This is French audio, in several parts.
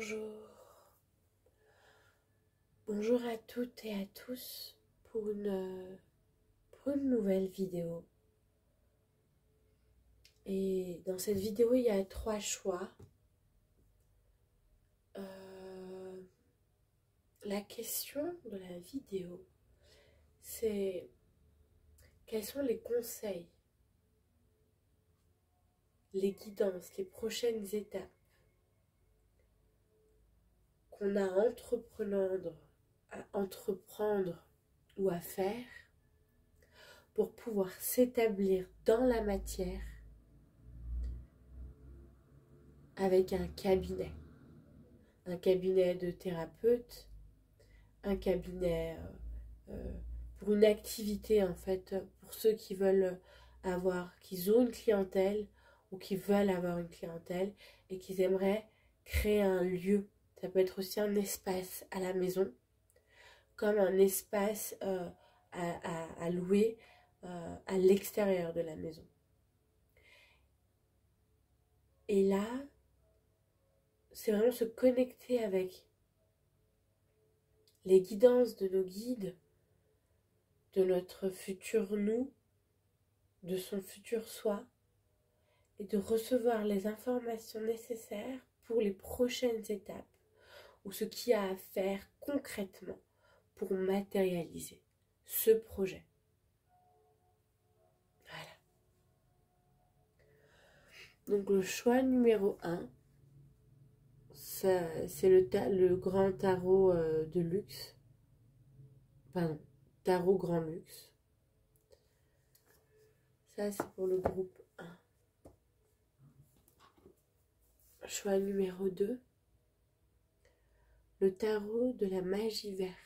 Bonjour, bonjour à toutes et à tous pour une nouvelle vidéo. Et dans cette vidéo, il y a 3 choix. La question de la vidéo, c'est quels sont les conseils, les guidances, les prochaines étapes qu'on a à entreprendre ou à faire pour pouvoir s'établir dans la matière avec un cabinet de thérapeute, un cabinet pour une activité en fait, pour ceux qui veulent qu'ils ont une clientèle ou qui veulent avoir une clientèle et qu'ils aimeraient créer un lieu. Ça peut être aussi un espace à la maison, comme un espace à louer à l'extérieur de la maison. Et là, c'est vraiment se connecter avec les guidances de nos guides, de notre futur nous, de son futur soi, et de recevoir les informations nécessaires pour les prochaines étapes ou ce qu'il y a à faire concrètement pour matérialiser ce projet. Voilà. Donc le choix numéro 1, c'est le grand tarot de luxe. Pardon, tarot grand luxe. Ça, c'est pour le groupe 1. Choix numéro 2, le tarot de la magie verte.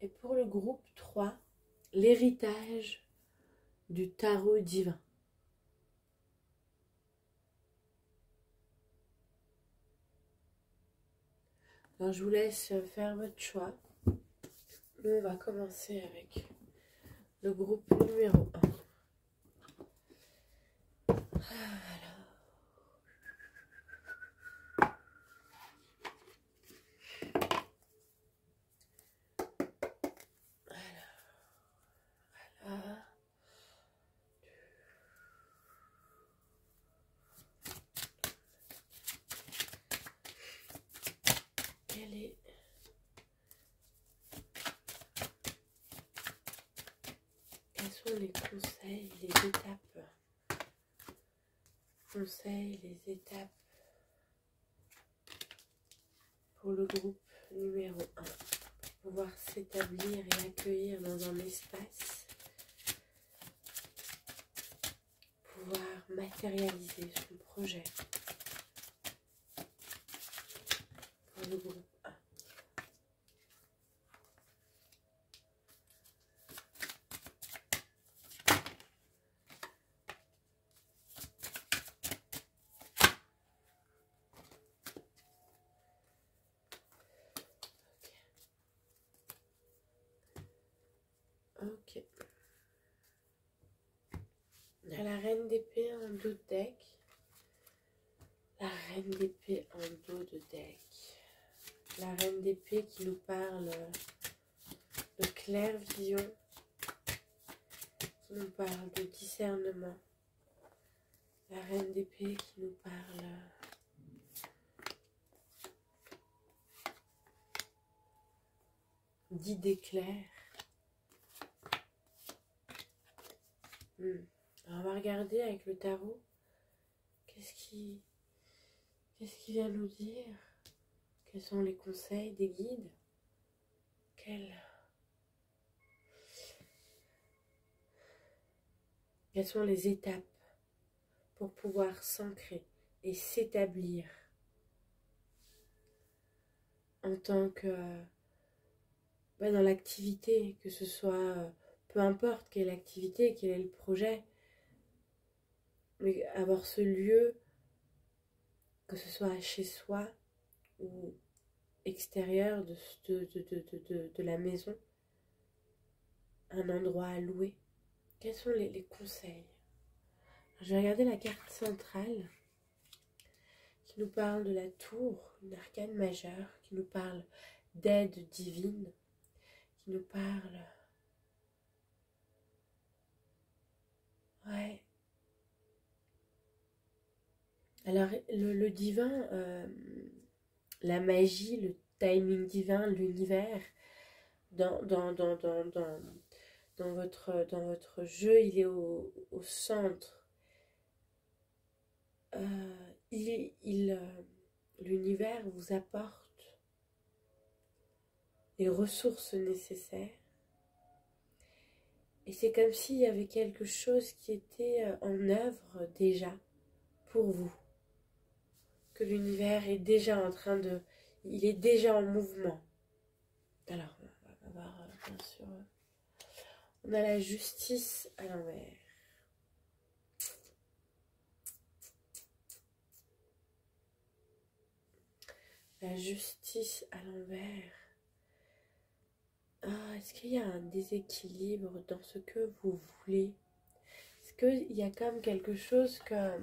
Et pour le groupe 3, l'héritage du tarot divin. Alors je vous laisse faire votre choix. Nous on va commencer avec le groupe numéro 1. Quels sont les conseils, les étapes pour le groupe numéro 1, pour pouvoir s'établir et accueillir dans un espace, pouvoir matérialiser son projet pour le groupe 1. Ok. Il y a la reine d'épée en dos de deck. La reine d'épée en dos de deck. La reine d'épée qui nous parle de claire vision, qui nous parle de discernement. La reine d'épée qui nous parle d'idées claires. Alors on va regarder avec le tarot qu'est-ce qui vient nous dire, quels sont les conseils des guides, quelles sont les étapes pour pouvoir s'ancrer et s'établir en tant que dans l'activité, que ce soit peu importe quelle activité, quel est le projet, mais avoir ce lieu, que ce soit chez soi ou extérieur de la maison, un endroit à louer? Quels sont les conseils? Je vais regarder la carte centrale qui nous parle de la tour, une arcane majeure, qui nous parle d'aide divine, qui nous parle... Ouais. Alors, le divin, la magie, le timing divin, l'univers, dans votre jeu, il est au centre. L'univers vous apporte les ressources nécessaires. Et c'est comme s'il y avait quelque chose qui était en œuvre déjà pour vous. Que l'univers est déjà en train de... Il est déjà en mouvement. Alors, on va avoir, bien sûr... On a la justice à l'envers. La justice à l'envers. Ah, est-ce qu'il y a un déséquilibre dans ce que vous voulez? Est-ce qu'il y a comme quelque chose que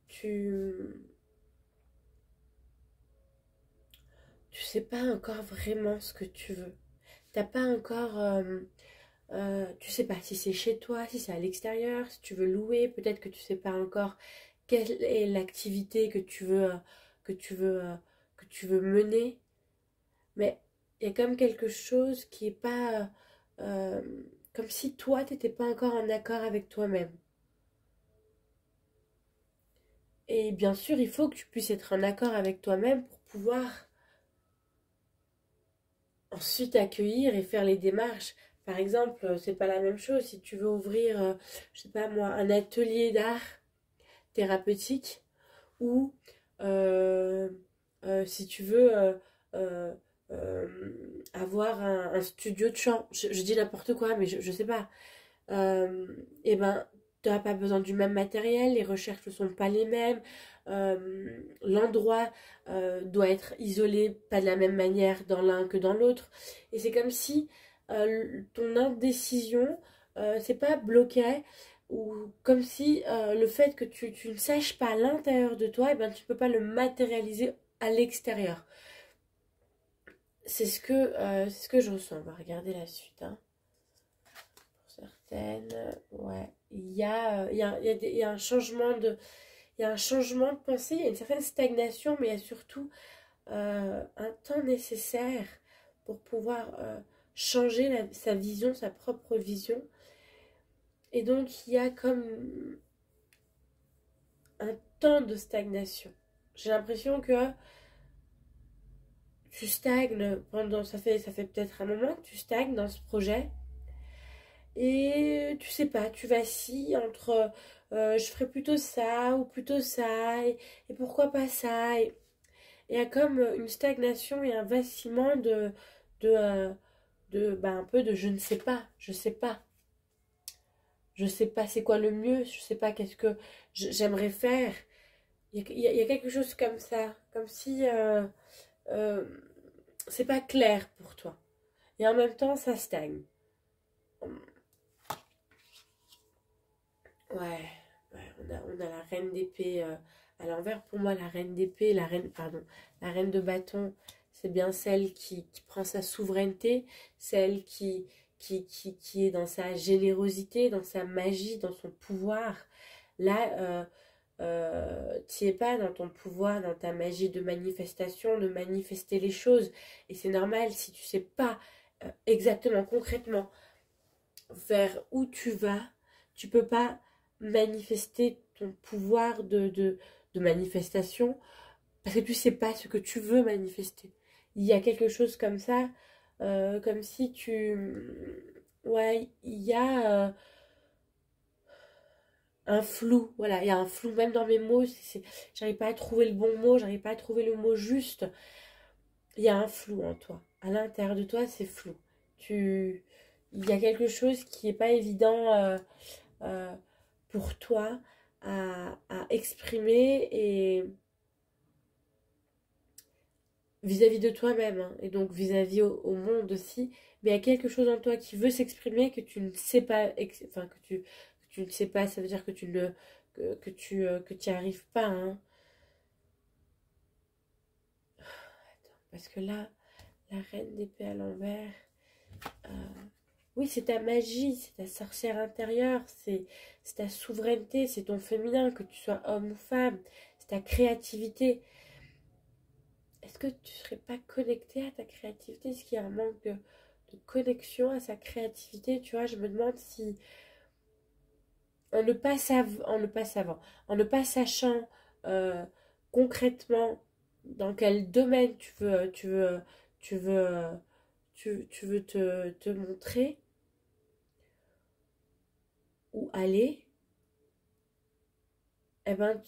tu sais pas encore vraiment ce que tu veux? T'as pas encore... tu sais pas si c'est chez toi, si c'est à l'extérieur, si tu veux louer, peut-être que tu sais pas encore quelle est l'activité que tu veux mener, mais il y a comme quelque chose qui est pas comme si toi t'étais pas encore en accord avec toi-même. Et bien sûr, il faut que tu puisses être en accord avec toi-même pour pouvoir ensuite accueillir et faire les démarches. Par exemple, c'est pas la même chose si tu veux ouvrir, je sais pas moi, un atelier d'art thérapeutique ou si tu veux euh, euh, avoir un studio de chant. Je dis n'importe quoi, mais je sais pas. Et ben, tu n'as pas besoin du même matériel, les recherches ne sont pas les mêmes, l'endroit doit être isolé pas de la même manière dans l'un que dans l'autre. Et c'est comme si ton indécision c'est pas bloqué, ou comme si le fait que tu ne saches pas à l'intérieur de toi, et ben, tu ne peux pas le matérialiser à l'extérieur. C'est ce que je ressens. On va regarder la suite. Hein. Certaines, ouais, il y a un changement de pensée, il y a une certaine stagnation, mais il y a surtout un temps nécessaire pour pouvoir changer sa vision, sa propre vision. Et donc il y a comme un temps de stagnation. J'ai l'impression que tu stagnes pendant, ça fait peut-être un moment que tu stagnes dans ce projet. Et tu sais pas, tu vacilles entre je ferais plutôt ça ou plutôt ça, et pourquoi pas ça. Et il y a comme une stagnation et un vacillement de, un peu de je ne sais pas, je sais pas. Je sais pas c'est quoi le mieux, je sais pas qu'est-ce que j'aimerais faire. Il y a quelque chose comme ça, comme si euh, c'est pas clair pour toi. Et en même temps, ça stagne. Ouais, on a la reine d'épée à l'envers. Pour moi, la reine d'épée, la reine de bâton, c'est bien celle qui prend sa souveraineté, celle qui est dans sa générosité, dans sa magie, dans son pouvoir. Là, tu n'es pas dans ton pouvoir, dans ta magie de manifestation, de manifester les choses. Et c'est normal si tu sais pas exactement, concrètement, vers où tu vas, tu peux pas manifester ton pouvoir de manifestation parce que tu sais pas ce que tu veux manifester. Il y a quelque chose comme ça, comme si ouais, il y a un flou, voilà, il y a un flou même dans mes mots, j'arrive pas à trouver le bon mot, j'arrive pas à trouver le mot juste. Il y a un flou en toi, à l'intérieur de toi c'est flou. Il y a quelque chose qui est pas évident euh, pour toi à exprimer, vis-à-vis de toi-même, hein, et donc vis-à-vis au monde aussi, mais il y a quelque chose en toi qui veut s'exprimer que tu ne sais pas, enfin que tu ne sais pas, ça veut dire que tu ne que tu n'y arrives pas, hein. Parce que là, la reine d'épée à l'envers, euh, oui, c'est ta magie, c'est ta sorcière intérieure, c'est ta souveraineté, c'est ton féminin, que tu sois homme ou femme, c'est ta créativité. Est-ce que tu ne serais pas connecté à ta créativité? Est-ce qu'il y a un manque de connexion à sa créativité? Tu vois, je me demande si, en ne pas sachant euh, concrètement dans quel domaine tu veux te montrer ou aller, eh ben,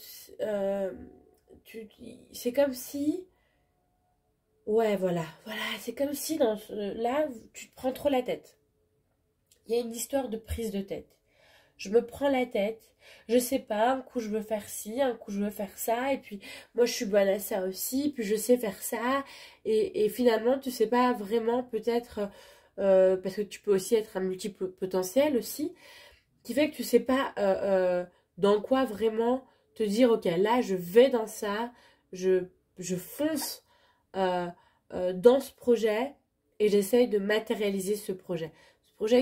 c'est comme si, ouais, voilà, c'est comme si là, tu te prends trop la tête. Il y a une histoire de prise de tête. Je me prends la tête, je sais pas, un coup je veux faire ci, un coup je veux faire ça, et puis moi je suis bonne à ça aussi, puis je sais faire ça, et finalement tu sais pas vraiment peut-être, parce que tu peux aussi être un multiple potentiel aussi, qui fait que tu sais pas dans quoi vraiment te dire, ok, là je vais dans ça, je, je fonce euh, dans ce projet, et j'essaye de matérialiser ce projet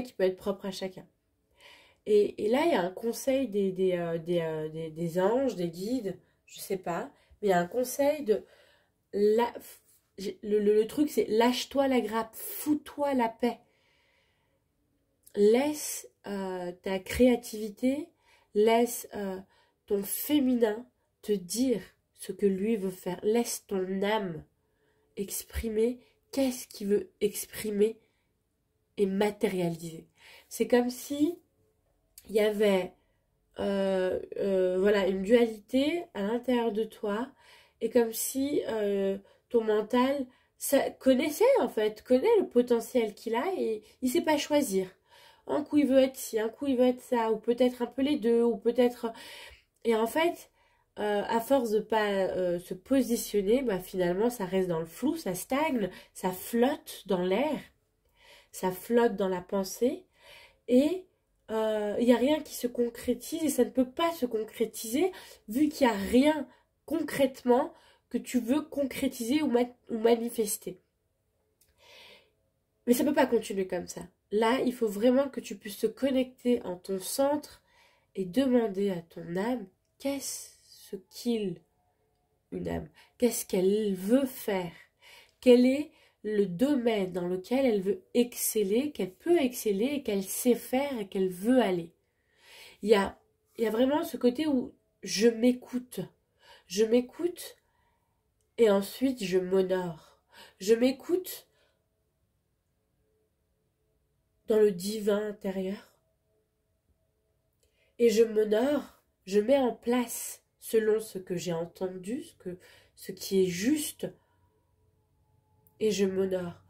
qui peut être propre à chacun. Et là, il y a un conseil des anges, des guides, je sais pas, mais il y a un conseil de... La, le truc, c'est lâche-toi la grappe, fous-toi la paix. Laisse ta créativité, laisse ton féminin te dire ce que lui veut faire. Laisse ton âme exprimer qu'est-ce qu'il veut exprimer et matérialiser. C'est comme si il y avait voilà, une dualité à l'intérieur de toi, et comme si ton mental connaissait en fait, connaît le potentiel qu'il a, et il sait pas choisir. Un coup il veut être ci, un coup il veut être ça, ou peut-être un peu les deux, ou peut-être... Et en fait, à force de pas se positionner, bah, finalement ça reste dans le flou, ça stagne, ça flotte dans l'air, ça flotte dans la pensée, et il n'y a rien qui se concrétise, et ça ne peut pas se concrétiser vu qu'il n'y a rien concrètement que tu veux concrétiser ou manifester. Mais ça ne peut pas continuer comme ça. Là, il faut vraiment que tu puisses te connecter en ton centre et demander à ton âme qu'est-ce une âme, qu'est-ce qu'elle veut faire, quel est le domaine dans lequel elle veut exceller, qu'elle peut exceller et qu'elle sait faire et qu'elle veut aller. Il y a vraiment ce côté où je m'écoute et ensuite je m'honore. Je m'écoute dans le divin intérieur et je m'honore, je mets en place selon ce que j'ai entendu, ce qui est juste, et je m'honore.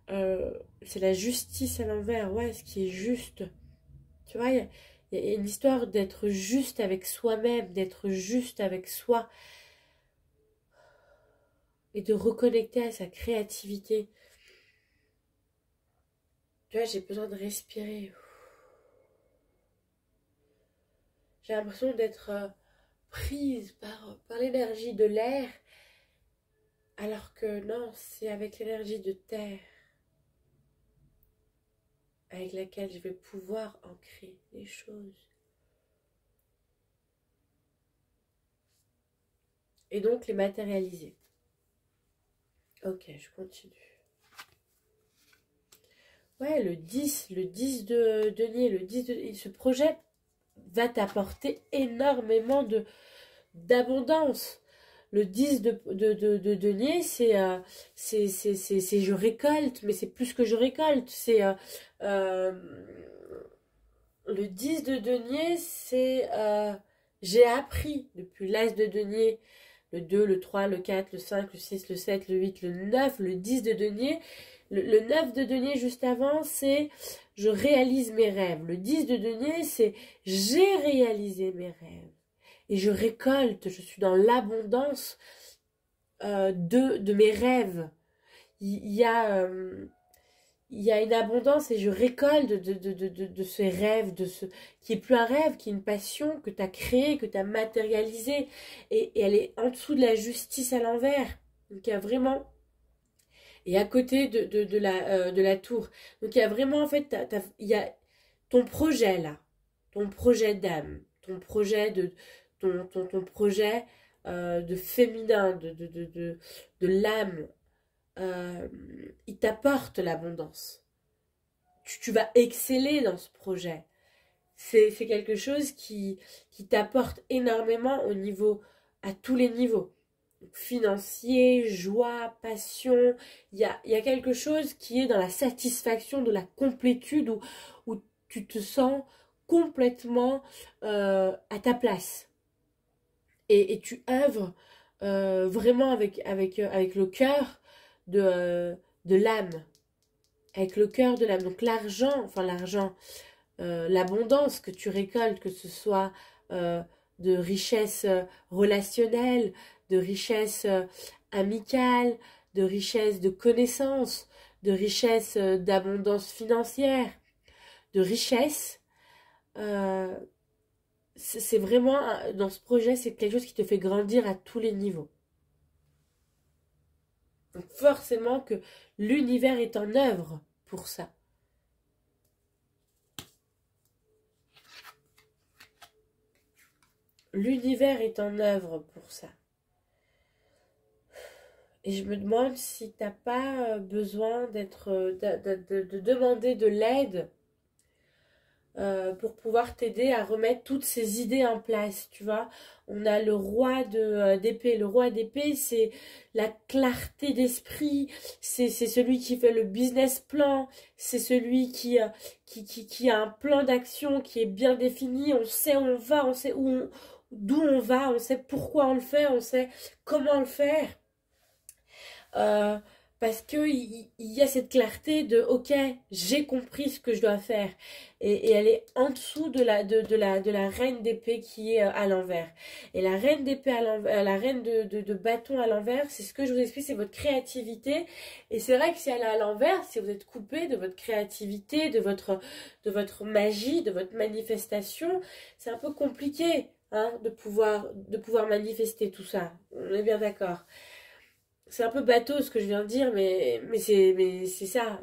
C'est la justice à l'envers, ouais, ce qui est juste. Tu vois, il y a une histoire d'être juste avec soi-même, d'être juste avec soi, et de reconnecter à sa créativité. Tu vois, j'ai besoin de respirer. J'ai l'impression d'être prise par l'énergie de l'air, alors que non, c'est avec l'énergie de terre avec laquelle je vais pouvoir ancrer les choses. Et donc les matérialiser. Ok, je continue. Ouais, le 10 de denier, ce projet va t'apporter énormément d'abondance. Le 10 de denier, c'est je récolte, mais c'est plus que je récolte. Le 10 de denier, c'est j'ai appris depuis l'as de denier, le 2, le 3, le 4, le 5, le 6, le 7, le 8, le 9, le 10 de denier. Le 9 de denier juste avant, c'est je réalise mes rêves. Le 10 de denier, c'est j'ai réalisé mes rêves. Et je récolte, je suis dans l'abondance de mes rêves. Il y a, il y a une abondance et je récolte de ces rêves, qui est plus un rêve, qui est une passion que tu as créée, que tu as matérialisée. Et elle est en dessous de la justice à l'envers. Donc il y a vraiment... Et à côté de la tour. Donc il y a vraiment, en fait, il y a ton projet là, ton projet d'âme, ton projet ton projet de féminin, de l'âme, il t'apporte l'abondance. Tu vas exceller dans ce projet. C'est quelque chose qui t'apporte énormément à tous les niveaux. Financier, joie, passion. Il y a quelque chose qui est dans la satisfaction de la complétude où tu te sens complètement à ta place. Et tu œuvres vraiment avec le cœur de l'âme. Avec le cœur de l'âme. Donc l'argent, l'abondance que tu récoltes, que ce soit de richesse relationnelle, de richesse amicale, de richesse de connaissances, de richesse d'abondance financière, de richesse, c'est vraiment, dans ce projet, c'est quelque chose qui te fait grandir à tous les niveaux. Donc forcément que l'univers est en œuvre pour ça. L'univers est en œuvre pour ça. Et je me demande si t'as pas besoin de demander de l'aide pour pouvoir t'aider à remettre toutes ces idées en place, tu vois. On a le roi d'épée. Le roi d'épée, c'est la clarté d'esprit, c'est celui qui fait le business plan, c'est celui qui a un plan d'action qui est bien défini, on sait où on va, on sait d'où on va, on sait pourquoi on le fait, on sait comment le faire. Euh, Parce que il y a cette clarté de ok, j'ai compris ce que je dois faire, et elle est en dessous de la reine d'épée qui est à l'envers. Et la reine d'épée à l'envers, la reine de bâton à l'envers, c'est ce que je vous explique, c'est votre créativité. Et c'est vrai que si elle est à l'envers, si vous êtes coupé de votre créativité, de votre magie, de votre manifestation, c'est un peu compliqué, hein, de pouvoir manifester tout ça. On est bien d'accord. C'est un peu bateau ce que je viens de dire, mais c'est ça.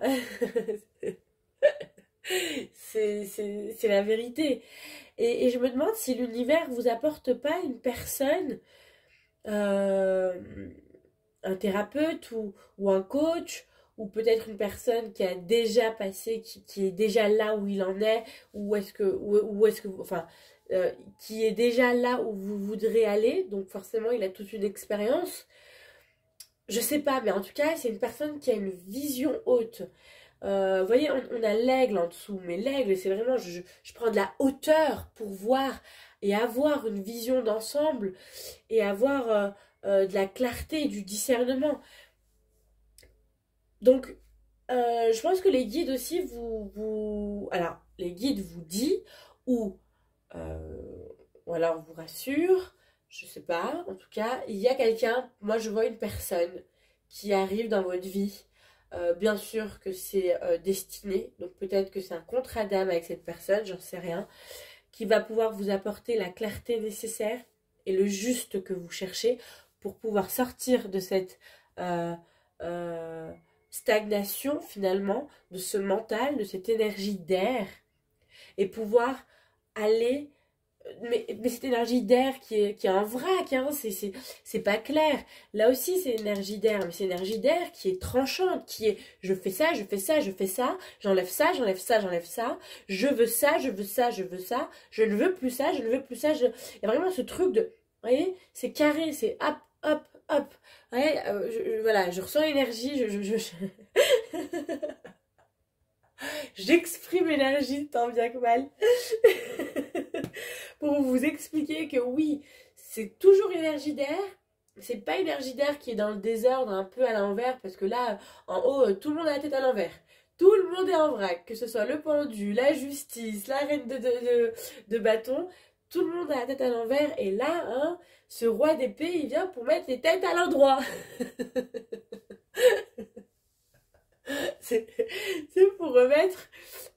C'est la vérité. Et je me demande si l'univers vous apporte pas une personne, euh, un thérapeute ou un coach, ou peut-être une personne qui a déjà passé, qui est déjà là où il en est, enfin, qui est déjà là où vous voudrez aller, donc forcément il a toute une expérience. Je sais pas, mais en tout cas, c'est une personne qui a une vision haute. Vous voyez, on a l'aigle en dessous, mais l'aigle, c'est vraiment, je prends de la hauteur pour voir et avoir une vision d'ensemble et avoir de la clarté et du discernement. Donc, je pense que les guides aussi alors, les guides vous disent, ou, euh, ou alors vous rassurent, je sais pas, en tout cas, il y a quelqu'un, moi je vois une personne qui arrive dans votre vie. Bien sûr que c'est destiné, donc peut-être que c'est un contrat d'âme avec cette personne, j'en sais rien, qui va pouvoir vous apporter la clarté nécessaire et le juste que vous cherchez pour pouvoir sortir de cette euh, euh, stagnation finalement, de ce mental, de cette énergie d'air, et pouvoir aller mais cette énergie d'air qui est un vrac, hein, c'est pas clair. Là aussi, c'est énergie d'air, mais c'est énergie d'air qui est tranchante, qui est je fais ça, je fais ça, je fais ça, j'enlève ça, j'enlève ça, j'enlève ça, je veux ça, je veux ça, je veux ça, je ne veux plus ça, je ne veux plus ça. Il y a vraiment ce truc de, vous voyez, c'est carré, c'est hop, hop, hop. Ouais, voilà, je ressens l'énergie, j'exprime l'énergie tant bien que mal. Pour vous expliquer que oui, c'est toujours énergie d'air. C'est pas énergie d'air qui est dans le désordre, un peu à l'envers, parce que là, en haut, tout le monde a la tête à l'envers. Tout le monde est en vrac, que ce soit le pendu, la justice, la reine de bâton. tout le monde a la tête à l'envers. Et là, hein, ce roi d'épée, il vient pour mettre les têtes à l'endroit. C'est pour remettre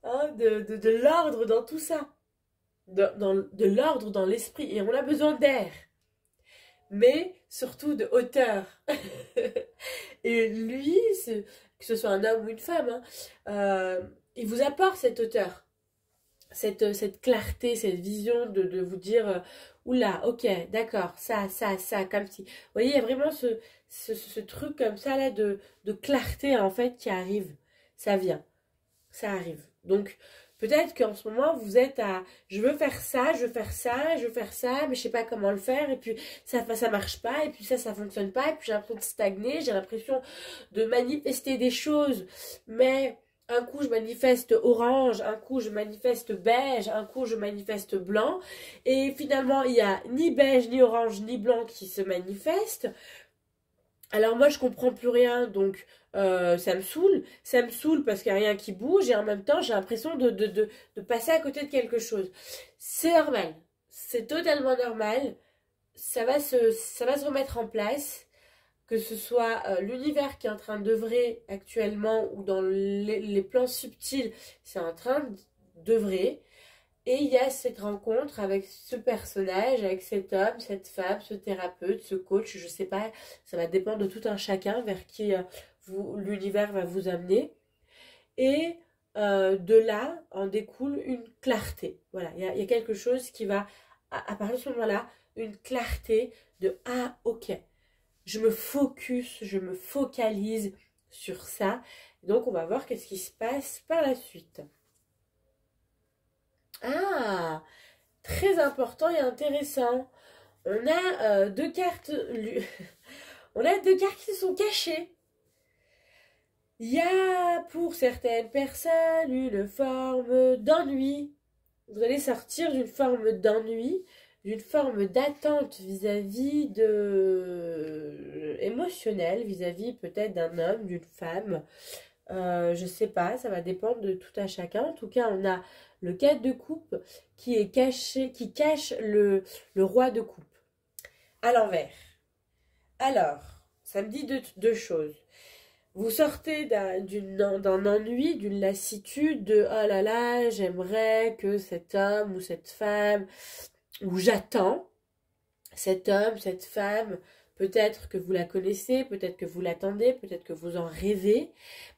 hein, de l'ordre dans tout ça. De l'ordre dans l'esprit. Et on a besoin d'air. Mais surtout de hauteur. Et lui, que ce soit un homme ou une femme, hein, il vous apporte cette hauteur. Cette clarté, cette vision de vous dire oula, ok, d'accord, ça, comme si. Vous voyez, il y a vraiment ce truc comme ça là de clarté en fait qui arrive. Ça vient, ça arrive. Donc peut-être qu'en ce moment vous êtes à je veux faire ça, je veux faire ça, je veux faire ça, mais je sais pas comment le faire, et puis ça marche pas, et puis ça fonctionne pas, et puis j'ai l'impression de stagner, j'ai l'impression de manifester des choses, mais un coup je manifeste orange, un coup je manifeste beige, un coup je manifeste blanc, et finalement il y a ni beige, ni orange, ni blanc qui se manifestent. Alors moi je comprends plus rien, donc ça me saoule parce qu'il n'y a rien qui bouge, et en même temps j'ai l'impression de passer à côté de quelque chose. C'est normal, c'est totalement normal, ça va se remettre en place, que ce soit l'univers qui est en train d'œuvrer actuellement ou dans les plans subtils, c'est en train d'œuvrer. Et il y a cette rencontre avec ce personnage, avec cet homme, cette femme, ce thérapeute, ce coach, je sais pas, ça va dépendre de tout un chacun vers qui l'univers va vous amener. Et de là en découle une clarté. Voilà, il y a quelque chose qui va, à partir de ce moment-là, une clarté de « Ah, ok, je me focalise sur ça. » Donc, on va voir qu'est-ce qui se passe par la suite. Ah, très important et intéressant. On a deux cartes. On a deux cartes qui se sont cachées. Il y a pour certaines personnes une forme d'ennui. Vous allez sortir d'une forme d'ennui, d'une forme d'attente vis-à-vis de émotionnelle, vis-à-vis peut-être d'un homme, d'une femme. Je sais pas, ça va dépendre de tout à chacun. En tout cas, on a le 4 de coupe qui est caché, qui cache le roi de coupe à l'envers. Alors, ça me dit deux choses. Vous sortez d'un ennui, d'une lassitude, de « oh là là, j'aimerais que cet homme ou cette femme, ou j'attends cet homme, cette femme », peut-être que vous la connaissez, peut-être que vous l'attendez, peut-être que vous en rêvez,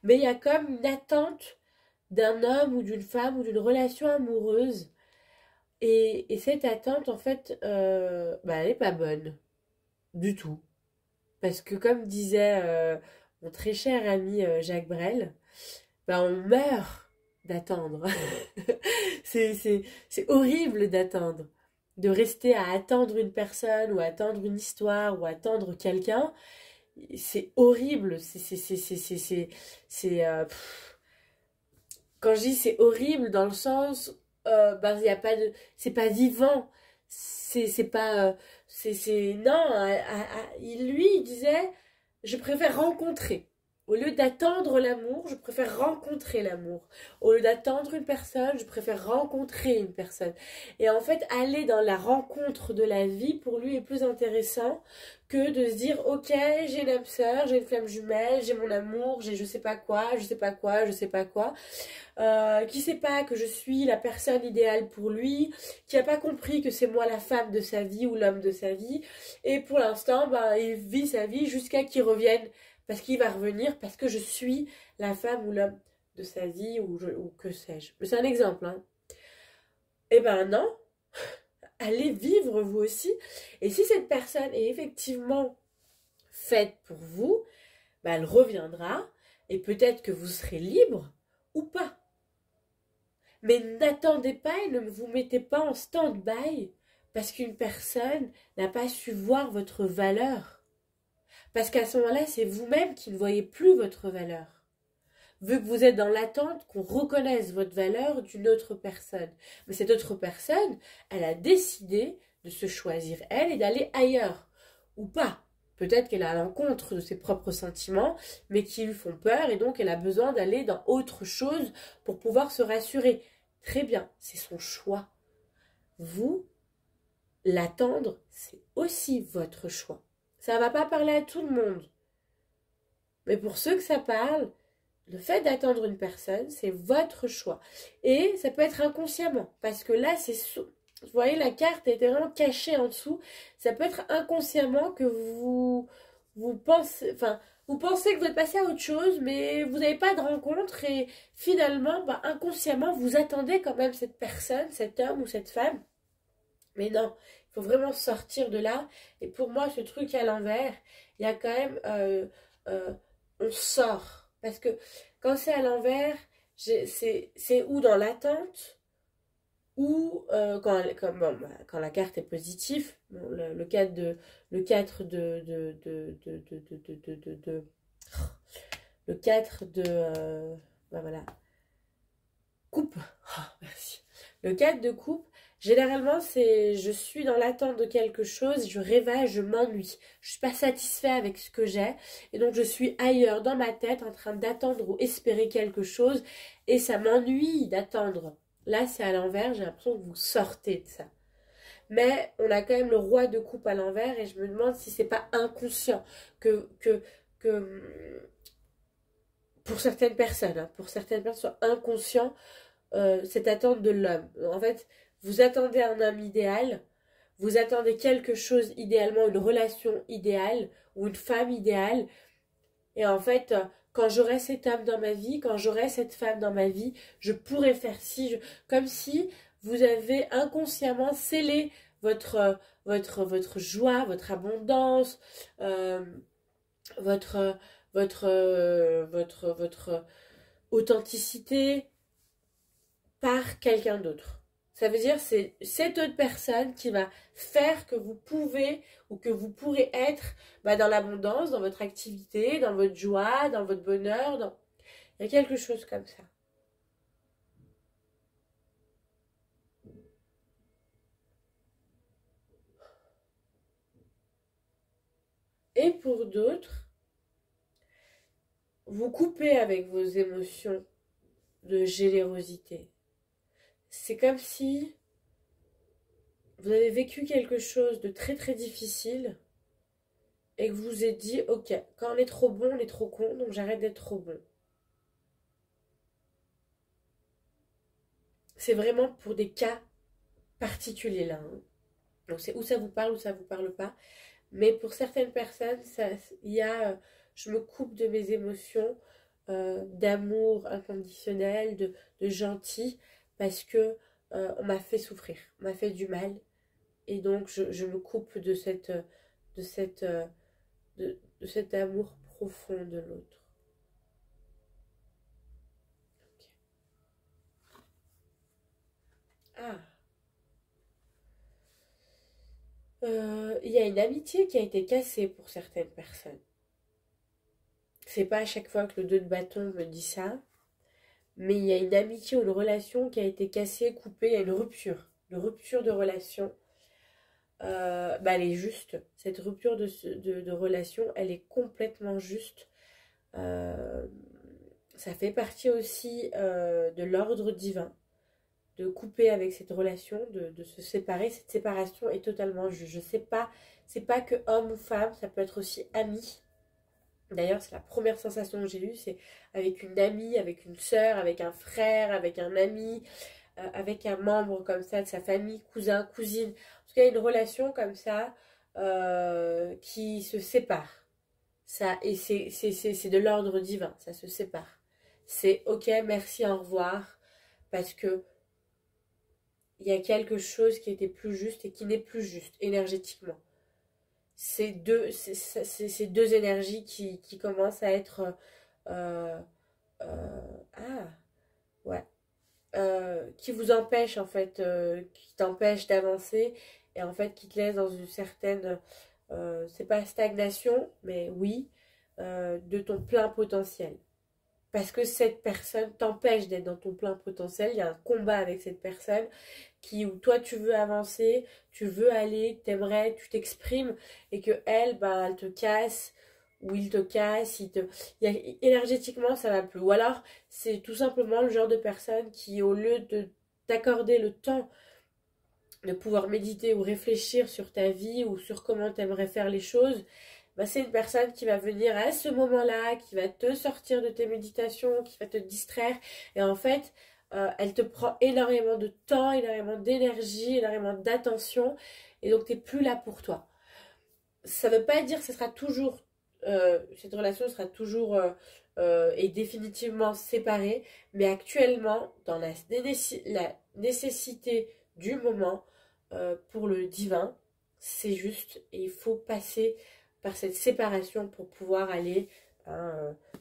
mais il y a comme une attente d'un homme ou d'une femme ou d'une relation amoureuse. Et cette attente, en fait, elle n'est pas bonne du tout. Parce que comme disait mon très cher ami Jacques Brel, on meurt d'attendre. C'est horrible d'attendre. De rester à attendre une personne, ou attendre une histoire, ou attendre quelqu'un, c'est horrible. Quand je dis c'est horrible, dans le sens, il y a pas de, c'est pas vivant, c'est pas, non, lui il disait, je préfère rencontrer. Au lieu d'attendre l'amour, je préfère rencontrer l'amour. Au lieu d'attendre une personne, je préfère rencontrer une personne. Et en fait, aller dans la rencontre de la vie, pour lui, est plus intéressant que de se dire, ok, j'ai une âme sœur, j'ai une flamme jumelle, j'ai mon amour, j'ai je sais pas quoi, je sais pas quoi, je sais pas quoi. Qui sait pas que je suis la personne idéale pour lui, qui a pas compris que c'est moi la femme de sa vie ou l'homme de sa vie. Et pour l'instant, il vit sa vie jusqu'à qu'il revienne. Parce qu'il va revenir, parce que je suis la femme ou l'homme de sa vie, ou que sais-je. Mais c'est un exemple, hein. Eh ben non, allez vivre vous aussi. Et si cette personne est effectivement faite pour vous, elle reviendra, et peut-être que vous serez libre, ou pas. Mais n'attendez pas et ne vous mettez pas en stand-by, parce qu'une personne n'a pas su voir votre valeur. Parce qu'à ce moment-là, c'est vous-même qui ne voyez plus votre valeur. Vu que vous êtes dans l'attente qu'on reconnaisse votre valeur d'une autre personne. Mais cette autre personne, elle a décidé de se choisir elle et d'aller ailleurs. Ou pas. Peut-être qu'elle est à l'encontre de ses propres sentiments, mais qui lui font peur, et donc elle a besoin d'aller dans autre chose pour pouvoir se rassurer. Très bien, c'est son choix. Vous, l'attendre, c'est aussi votre choix. Ça ne va pas parler à tout le monde. Mais pour ceux que ça parle, le fait d'attendre une personne, c'est votre choix. Et ça peut être inconsciemment. Parce que là, vous voyez, la carte était vraiment cachée en dessous. Ça peut être inconsciemment que vous pensez... Enfin, vous pensez que vous êtes passé à autre chose, mais vous n'avez pas de rencontre. Et finalement, inconsciemment, vous attendez quand même cette personne, cet homme ou cette femme. Mais non, il faut vraiment sortir de là. Et pour moi, ce truc à l'envers, il y a quand même... on sort. Parce que quand c'est à l'envers, c'est ou dans l'attente, ou quand la carte est positive, bon, le 4 de... Le 4 le 4 de... voilà. Coupe. Oh, merci. Le 4 de coupe, généralement, c'est je suis dans l'attente de quelque chose, je rêvage, je m'ennuie. Je suis pas satisfait avec ce que j'ai. Et donc, je suis ailleurs, dans ma tête, en train d'attendre ou espérer quelque chose. Et ça m'ennuie d'attendre. Là, c'est à l'envers, j'ai l'impression que vous sortez de ça. Mais on a quand même le roi de coupe à l'envers et je me demande si c'est pas inconscient que pour certaines personnes, soit inconscient cette attente de l'homme. En fait, vous attendez un homme idéal, vous attendez quelque chose idéalement, une relation idéale ou une femme idéale. Et en fait, quand j'aurai cet homme dans ma vie, quand j'aurai cette femme dans ma vie, je pourrai faire ci, comme si vous avez inconsciemment scellé votre joie, votre abondance, votre, votre authenticité par quelqu'un d'autre. Ça veut dire c'est cette autre personne qui va faire que vous pouvez ou que vous pourrez être dans l'abondance, dans votre activité, dans votre joie, dans votre bonheur. Il y a quelque chose comme ça. Et pour d'autres, vous coupez avec vos émotions de générosité. C'est comme si vous avez vécu quelque chose de très très difficile et que vous vous êtes dit, ok, quand on est trop bon, on est trop con, donc j'arrête d'être trop bon. C'est vraiment pour des cas particuliers là. Hein. Donc c'est où ça vous parle ou ça vous parle pas. Mais pour certaines personnes, il y a, je me coupe de mes émotions d'amour inconditionnel, de gentil, parce que on m'a fait souffrir, on m'a fait du mal. Et donc je me coupe de de cette, de cet amour profond de l'autre. Okay. Ah, il y a une amitié qui a été cassée pour certaines personnes. C'est pas à chaque fois que le 2 de bâton me dit ça, mais il y a une amitié ou une relation qui a été cassée, coupée, il y a une rupture de relation. Elle est juste. Cette rupture de relation, elle est complètement juste. Ça fait partie aussi de l'ordre divin, de couper avec cette relation, de se séparer. Cette séparation est totalement juste. Je sais pas, c'est pas que homme ou femme, ça peut être aussi ami. D'ailleurs, c'est la première sensation que j'ai eue, c'est avec une amie, avec une sœur, avec un frère, avec un ami, avec un membre comme ça de sa famille, cousin, cousine. En tout cas, une relation comme ça qui se sépare. Ça, et c'est de l'ordre divin, ça se sépare. C'est ok, merci, au revoir, parce que il y a quelque chose qui était plus juste et qui n'est plus juste énergétiquement. C'est deux énergies qui commencent à être ah ouais qui vous empêchent en fait qui t'empêchent d'avancer et en fait qui te laissent dans une certaine c'est pas stagnation mais oui de ton plein potentiel. Parce que cette personne t'empêche d'être dans ton plein potentiel. Il y a un combat avec cette personne où toi tu veux avancer, tu veux aller, t'aimerais, tu t'exprimes et que elle, elle te casse ou il te casse, énergétiquement ça va plus. Ou alors c'est tout simplement le genre de personne qui au lieu de t'accorder le temps de pouvoir méditer ou réfléchir sur ta vie ou sur comment tu aimerais faire les choses, bah, c'est une personne qui va venir à ce moment-là, qui va te sortir de tes méditations, qui va te distraire. Et en fait, elle te prend énormément de temps, énormément d'énergie, énormément d'attention. Et donc, tu n'es plus là pour toi. Ça ne veut pas dire que ce sera toujours, cette relation sera toujours et définitivement séparée. Mais actuellement, dans la nécessité du moment, pour le divin, c'est juste. Et il faut passer par cette séparation pour pouvoir aller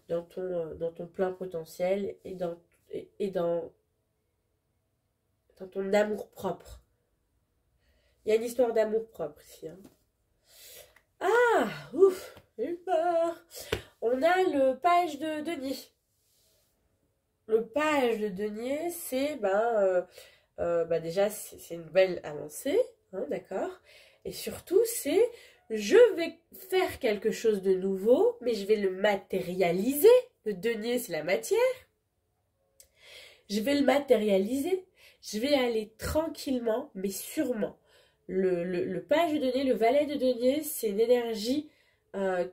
dans ton plein potentiel et dans ton amour propre. Il y a une histoire d'amour propre ici. Hein. Ah, ouf, j'ai eu peur. On a le page de denier. Le page de denier, c'est déjà c'est une belle avancée, hein, d'accord. Et surtout, c'est je vais faire quelque chose de nouveau, mais je vais le matérialiser. Le denier, c'est la matière. Je vais le matérialiser. Je vais aller tranquillement, mais sûrement. Le page de denier, le valet de denier, c'est une énergie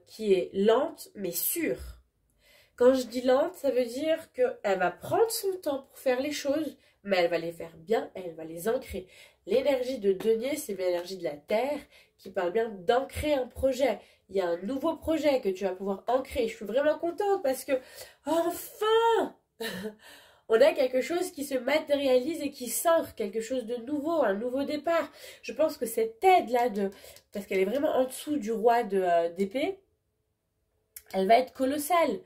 qui est lente, mais sûre. Quand je dis lente, ça veut dire qu'elle va prendre son temps pour faire les choses, mais elle va les faire bien, elle va les ancrer. L'énergie de denier, c'est l'énergie de la terre qui parle bien d'ancrer un projet. Il y a un nouveau projet que tu vas pouvoir ancrer. Je suis vraiment contente parce que, enfin, on a quelque chose qui se matérialise et qui s'ancre, quelque chose de nouveau, un nouveau départ. Je pense que cette aide-là, parce qu'elle est vraiment en dessous du roi d'épée, elle va être colossale.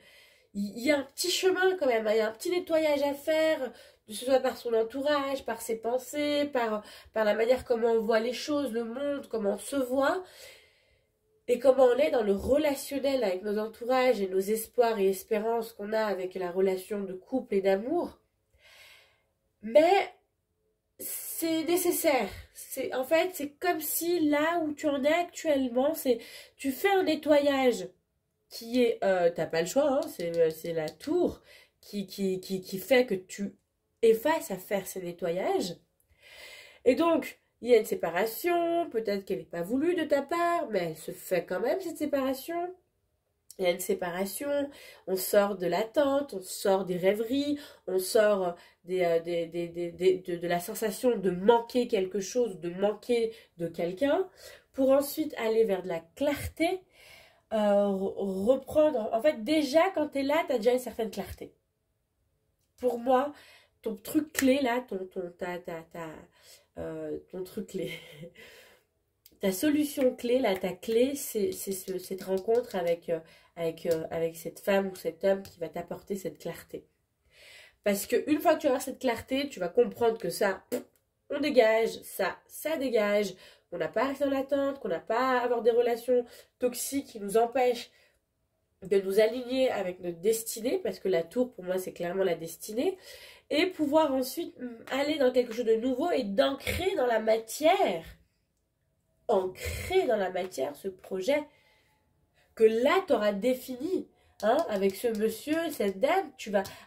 Il y a un petit chemin quand même, il y a un petit nettoyage à faire, que ce soit par son entourage, par ses pensées, par la manière comment on voit les choses, le monde, comment on se voit, et comment on est dans le relationnel avec nos entourages et nos espoirs et espérances qu'on a avec la relation de couple et d'amour. Mais c'est nécessaire. En fait, c'est comme si là où tu en es actuellement, tu fais un nettoyage qui est, t'as pas le choix, hein, c'est la tour qui fait que tu effaces à faire ces nettoyages. Et donc, il y a une séparation, peut-être qu'elle n'est pas voulue de ta part, mais elle se fait quand même cette séparation. Il y a une séparation, on sort de l'attente, on sort des rêveries, on sort de la sensation de manquer quelque chose, de manquer de quelqu'un, pour ensuite aller vers de la clarté, reprendre. En fait, déjà, quand tu es là, tu as déjà une certaine clarté. Pour moi, ton truc clé, là, ton truc clé, ta solution clé, là, ta clé, c'est cette rencontre avec cette femme ou cet homme qui va t'apporter cette clarté. Parce qu'une fois que tu vas avoir cette clarté, tu vas comprendre que ça, on dégage, ça dégage, qu'on n'a pas à rester dans l'attente, qu'on n'a pas à avoir des relations toxiques qui nous empêchent de nous aligner avec notre destinée, parce que la tour, pour moi, c'est clairement la destinée, et pouvoir ensuite aller dans quelque chose de nouveau et d'ancrer dans la matière, ce projet que là, tu auras défini. Hein, avec ce monsieur, cette dame,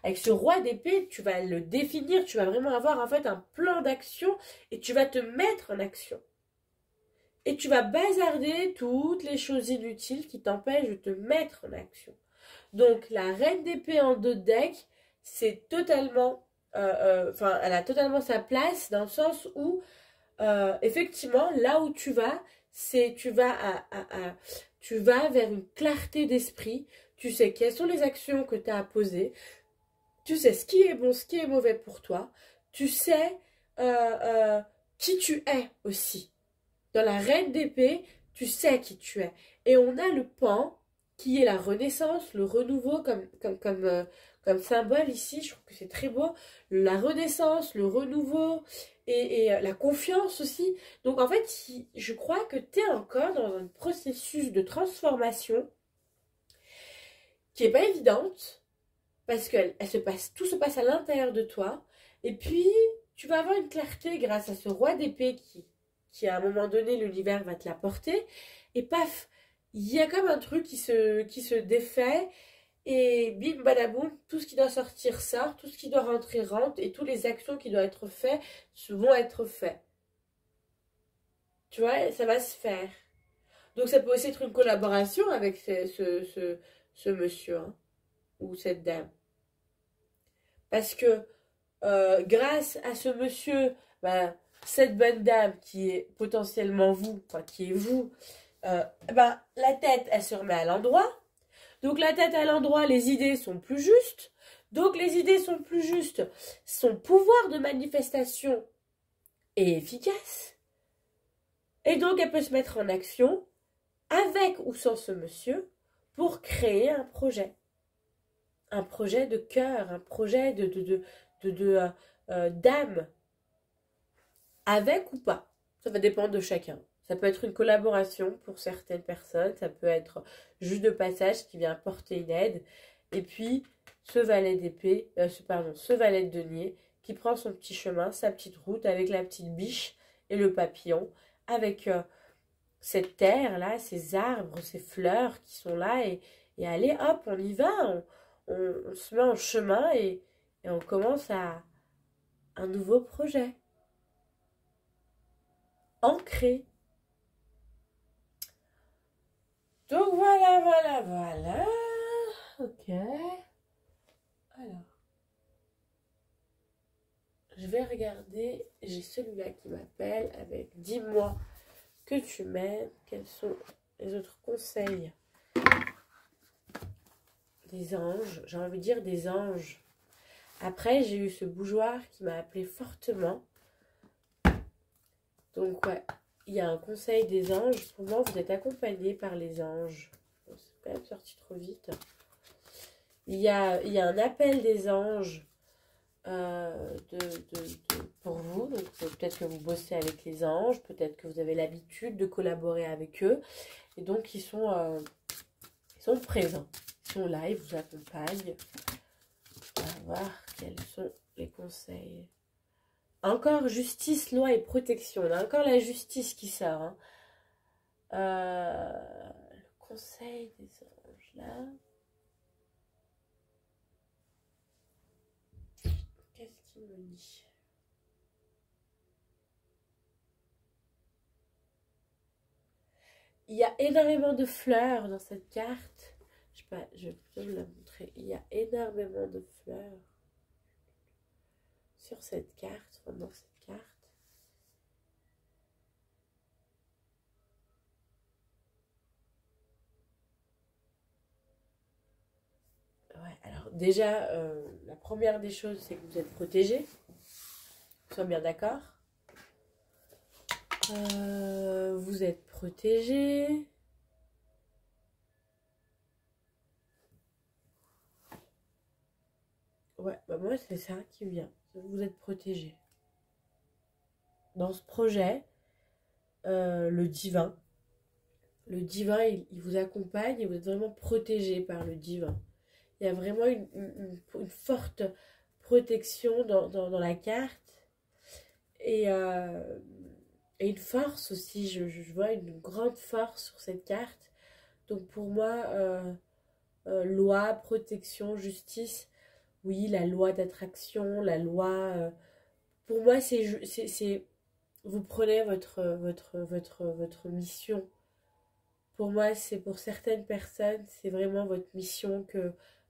avec ce roi d'épée, tu vas le définir, tu vas vraiment avoir en fait un plan d'action et tu vas te mettre en action. Et tu vas bazarder toutes les choses inutiles qui t'empêchent de te mettre en action. Donc la reine d'épée en 2 decks, c'est totalement, elle a totalement sa place dans le sens où, effectivement, là où tu vas, tu vas vers une clarté d'esprit. Tu sais quelles sont les actions que tu as à poser. Tu sais ce qui est bon, ce qui est mauvais pour toi. Tu sais qui tu es aussi. Dans la reine d'épée, tu sais qui tu es. Et on a le pan qui est la renaissance, le renouveau comme symbole ici. Je trouve que c'est très beau. La renaissance, le renouveau et la confiance aussi. Donc en fait, je crois que tu es encore dans un processus de transformation qui n'est pas évidente parce que tout se passe à l'intérieur de toi. Et puis, tu vas avoir une clarté grâce à ce roi d'épée qui à un moment donné, l'univers va te l'apporter. Et paf, il y a comme un truc qui se défait. Et bim, badaboum, tout ce qui doit sortir sort, tout ce qui doit rentrer rentre. Et toutes les actions qui doivent être faites vont être faites. Tu vois, ça va se faire. Donc ça peut aussi être une collaboration avec ce monsieur, hein, ou cette dame. Parce que grâce à ce monsieur, bah, cette bonne dame qui est potentiellement vous, enfin qui est vous, bah, la tête, elle se remet à l'endroit. Donc la tête à l'endroit, les idées sont plus justes. Donc les idées sont plus justes. Son pouvoir de manifestation est efficace. Et donc elle peut se mettre en action, avec ou sans ce monsieur, pour créer un projet. Un projet de cœur, un projet d'âme. Avec ou pas. Ça va dépendre de chacun. Ça peut être une collaboration pour certaines personnes, ça peut être juste de passage qui vient apporter une aide. Et puis, ce valet d'épée, ce valet de denier qui prend son petit chemin, sa petite route avec la petite biche et le papillon, avec cette terre-là, ces arbres, ces fleurs qui sont là. Et allez, hop, on y va, on se met en chemin et on commence à un nouveau projet. Ancré. Donc voilà. Ok. Alors. Je vais regarder. J'ai celui-là qui m'appelle avec dis-moi que tu m'aimes. Quels sont les autres conseils des anges? J'ai envie de dire des anges. Après, j'ai eu ce bougeoir qui m'a appelé fortement. Donc ouais. Il y a un conseil des anges. Pour moi, vous êtes accompagné par les anges. Bon, c'est quand même sorti trop vite. Il y a un appel des anges pour vous. Donc peut-être que vous bossez avec les anges. Peut-être que vous avez l'habitude de collaborer avec eux. Et donc, ils sont présents. Ils sont là, ils vous accompagnent. On va voir quels sont les conseils. Encore justice, loi et protection. On a encore la justice qui sort. Hein. Le conseil des anges, là. Qu'est-ce qu'il me dit? Il y a énormément de fleurs dans cette carte. Je sais pas, je vais plutôt vous la montrer. Il y a énormément de fleurs sur cette carte, enfin dans cette carte. Ouais, alors déjà, la première des choses, c'est que vous êtes protégé. Nous sommes bien d'accord. Vous êtes protégé. Ouais, bah moi c'est ça qui vient. Vous êtes protégé. Dans ce projet, le divin, il vous accompagne et vous êtes vraiment protégé par le divin. Il y a vraiment une forte protection dans la carte. Et une force aussi, je vois une grande force sur cette carte. Donc pour moi, loi, protection, justice, oui, la loi d'attraction, la loi... pour moi, c'est vous prenez votre mission. Pour moi, c'est pour certaines personnes, c'est vraiment votre mission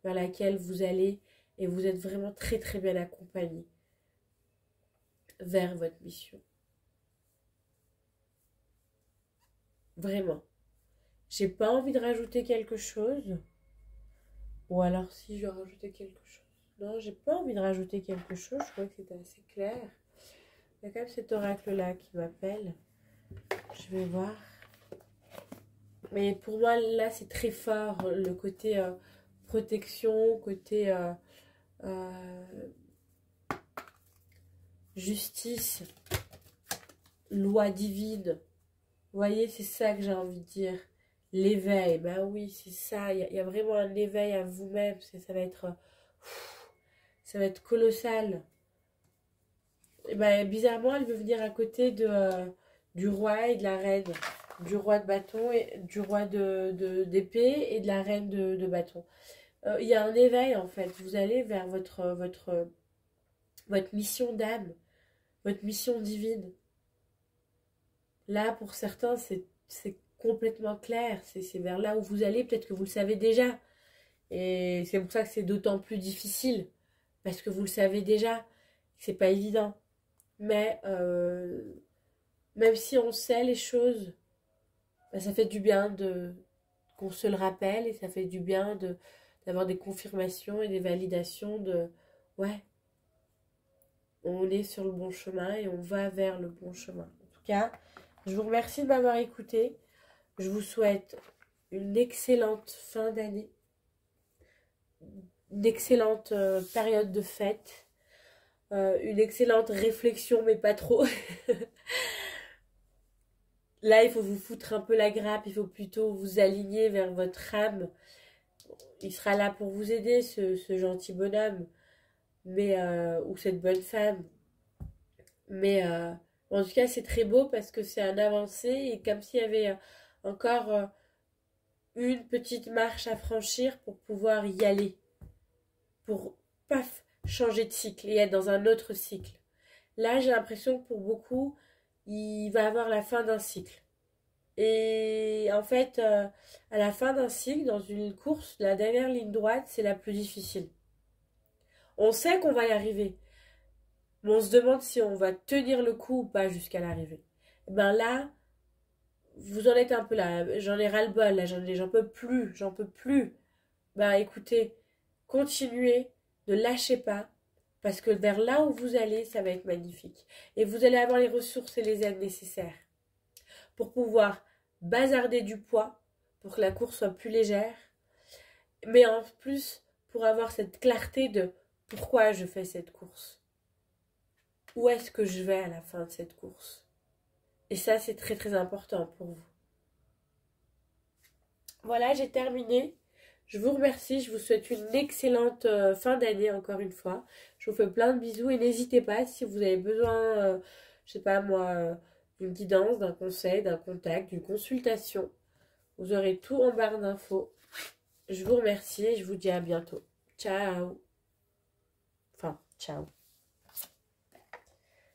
vers laquelle vous allez et vous êtes vraiment très très bien accompagné vers votre mission. Vraiment. J'ai pas envie de rajouter quelque chose. Ou alors si je dois rajouter quelque chose. Non, j'ai pas envie de rajouter quelque chose. Je crois que c'était assez clair. Il y a quand même cet oracle-là qui m'appelle. Je vais voir. Mais pour moi, là, c'est très fort. Le côté protection, côté justice, loi divine. Vous voyez, c'est ça que j'ai envie de dire. L'éveil, ben oui, c'est ça. Il y a vraiment un éveil à vous-même. Ça va être colossal. Et ben, bizarrement, elle veut venir à côté du roi et de la reine. Du roi de bâton, et du roi d'épée et de la reine de bâton. Il y a un éveil, en fait. Vous allez vers votre mission d'âme, votre mission divine. Là, pour certains, c'est complètement clair. C'est vers là où vous allez. Peut-être que vous le savez déjà. Et c'est pour ça que c'est d'autant plus difficile. Parce que vous le savez déjà. C'est pas évident. Mais même si on sait les choses, bah, ça fait du bien qu'on se le rappelle. Et ça fait du bien d'avoir des confirmations et des validations de ouais, on est sur le bon chemin et on va vers le bon chemin. En tout cas, je vous remercie de m'avoir écouté. Je vous souhaite une excellente fin d'année, une excellente période de fête, une excellente réflexion, mais pas trop. Là, il faut vous foutre un peu la grappe, il faut plutôt vous aligner vers votre âme. Il sera là pour vous aider, ce gentil bonhomme, mais ou cette bonne femme. Mais en tout cas, c'est très beau parce que c'est un avancé et comme s'il y avait encore une petite marche à franchir pour pouvoir y aller, pour paf, changer de cycle et être dans un autre cycle. Là, j'ai l'impression que pour beaucoup, il va avoir la fin d'un cycle. Et en fait, à la fin d'un cycle, dans une course, la dernière ligne droite, c'est la plus difficile. On sait qu'on va y arriver, mais on se demande si on va tenir le coup ou pas jusqu'à l'arrivée. Et ben là, vous en êtes un peu là. J'en ai ras-le-bol, là, j'en peux plus, j'en peux plus. Ben écoutez, continuez, ne lâchez pas, parce que vers là où vous allez, ça va être magnifique. Et vous allez avoir les ressources et les aides nécessaires pour pouvoir bazarder du poids, pour que la course soit plus légère, mais en plus pour avoir cette clarté de pourquoi je fais cette course. Où est-ce que je vais à la fin de cette course? Et ça, c'est très très important pour vous. Voilà, j'ai terminé. Je vous remercie, je vous souhaite une excellente fin d'année encore une fois. Je vous fais plein de bisous et n'hésitez pas si vous avez besoin, je sais pas moi, d'une guidance, d'un conseil, d'un contact, d'une consultation. Vous aurez tout en barre d'infos. Je vous remercie et je vous dis à bientôt. Ciao. Enfin, ciao.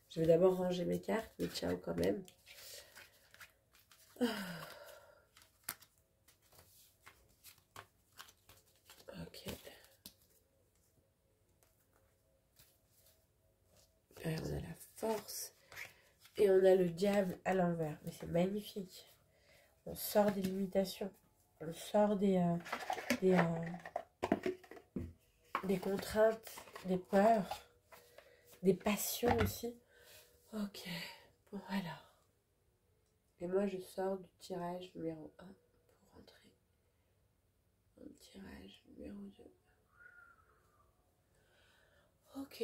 Je vais d'abord ranger mes cartes, mais ciao quand même. Ok. On a la force. Et on a le diable à l'envers. Mais c'est magnifique. On sort des limitations. On sort des contraintes, des peurs, des passions aussi. Ok. Bon, alors. Et moi, je sors du tirage numéro 1 pour rentrer dans le tirage numéro 2. Ok.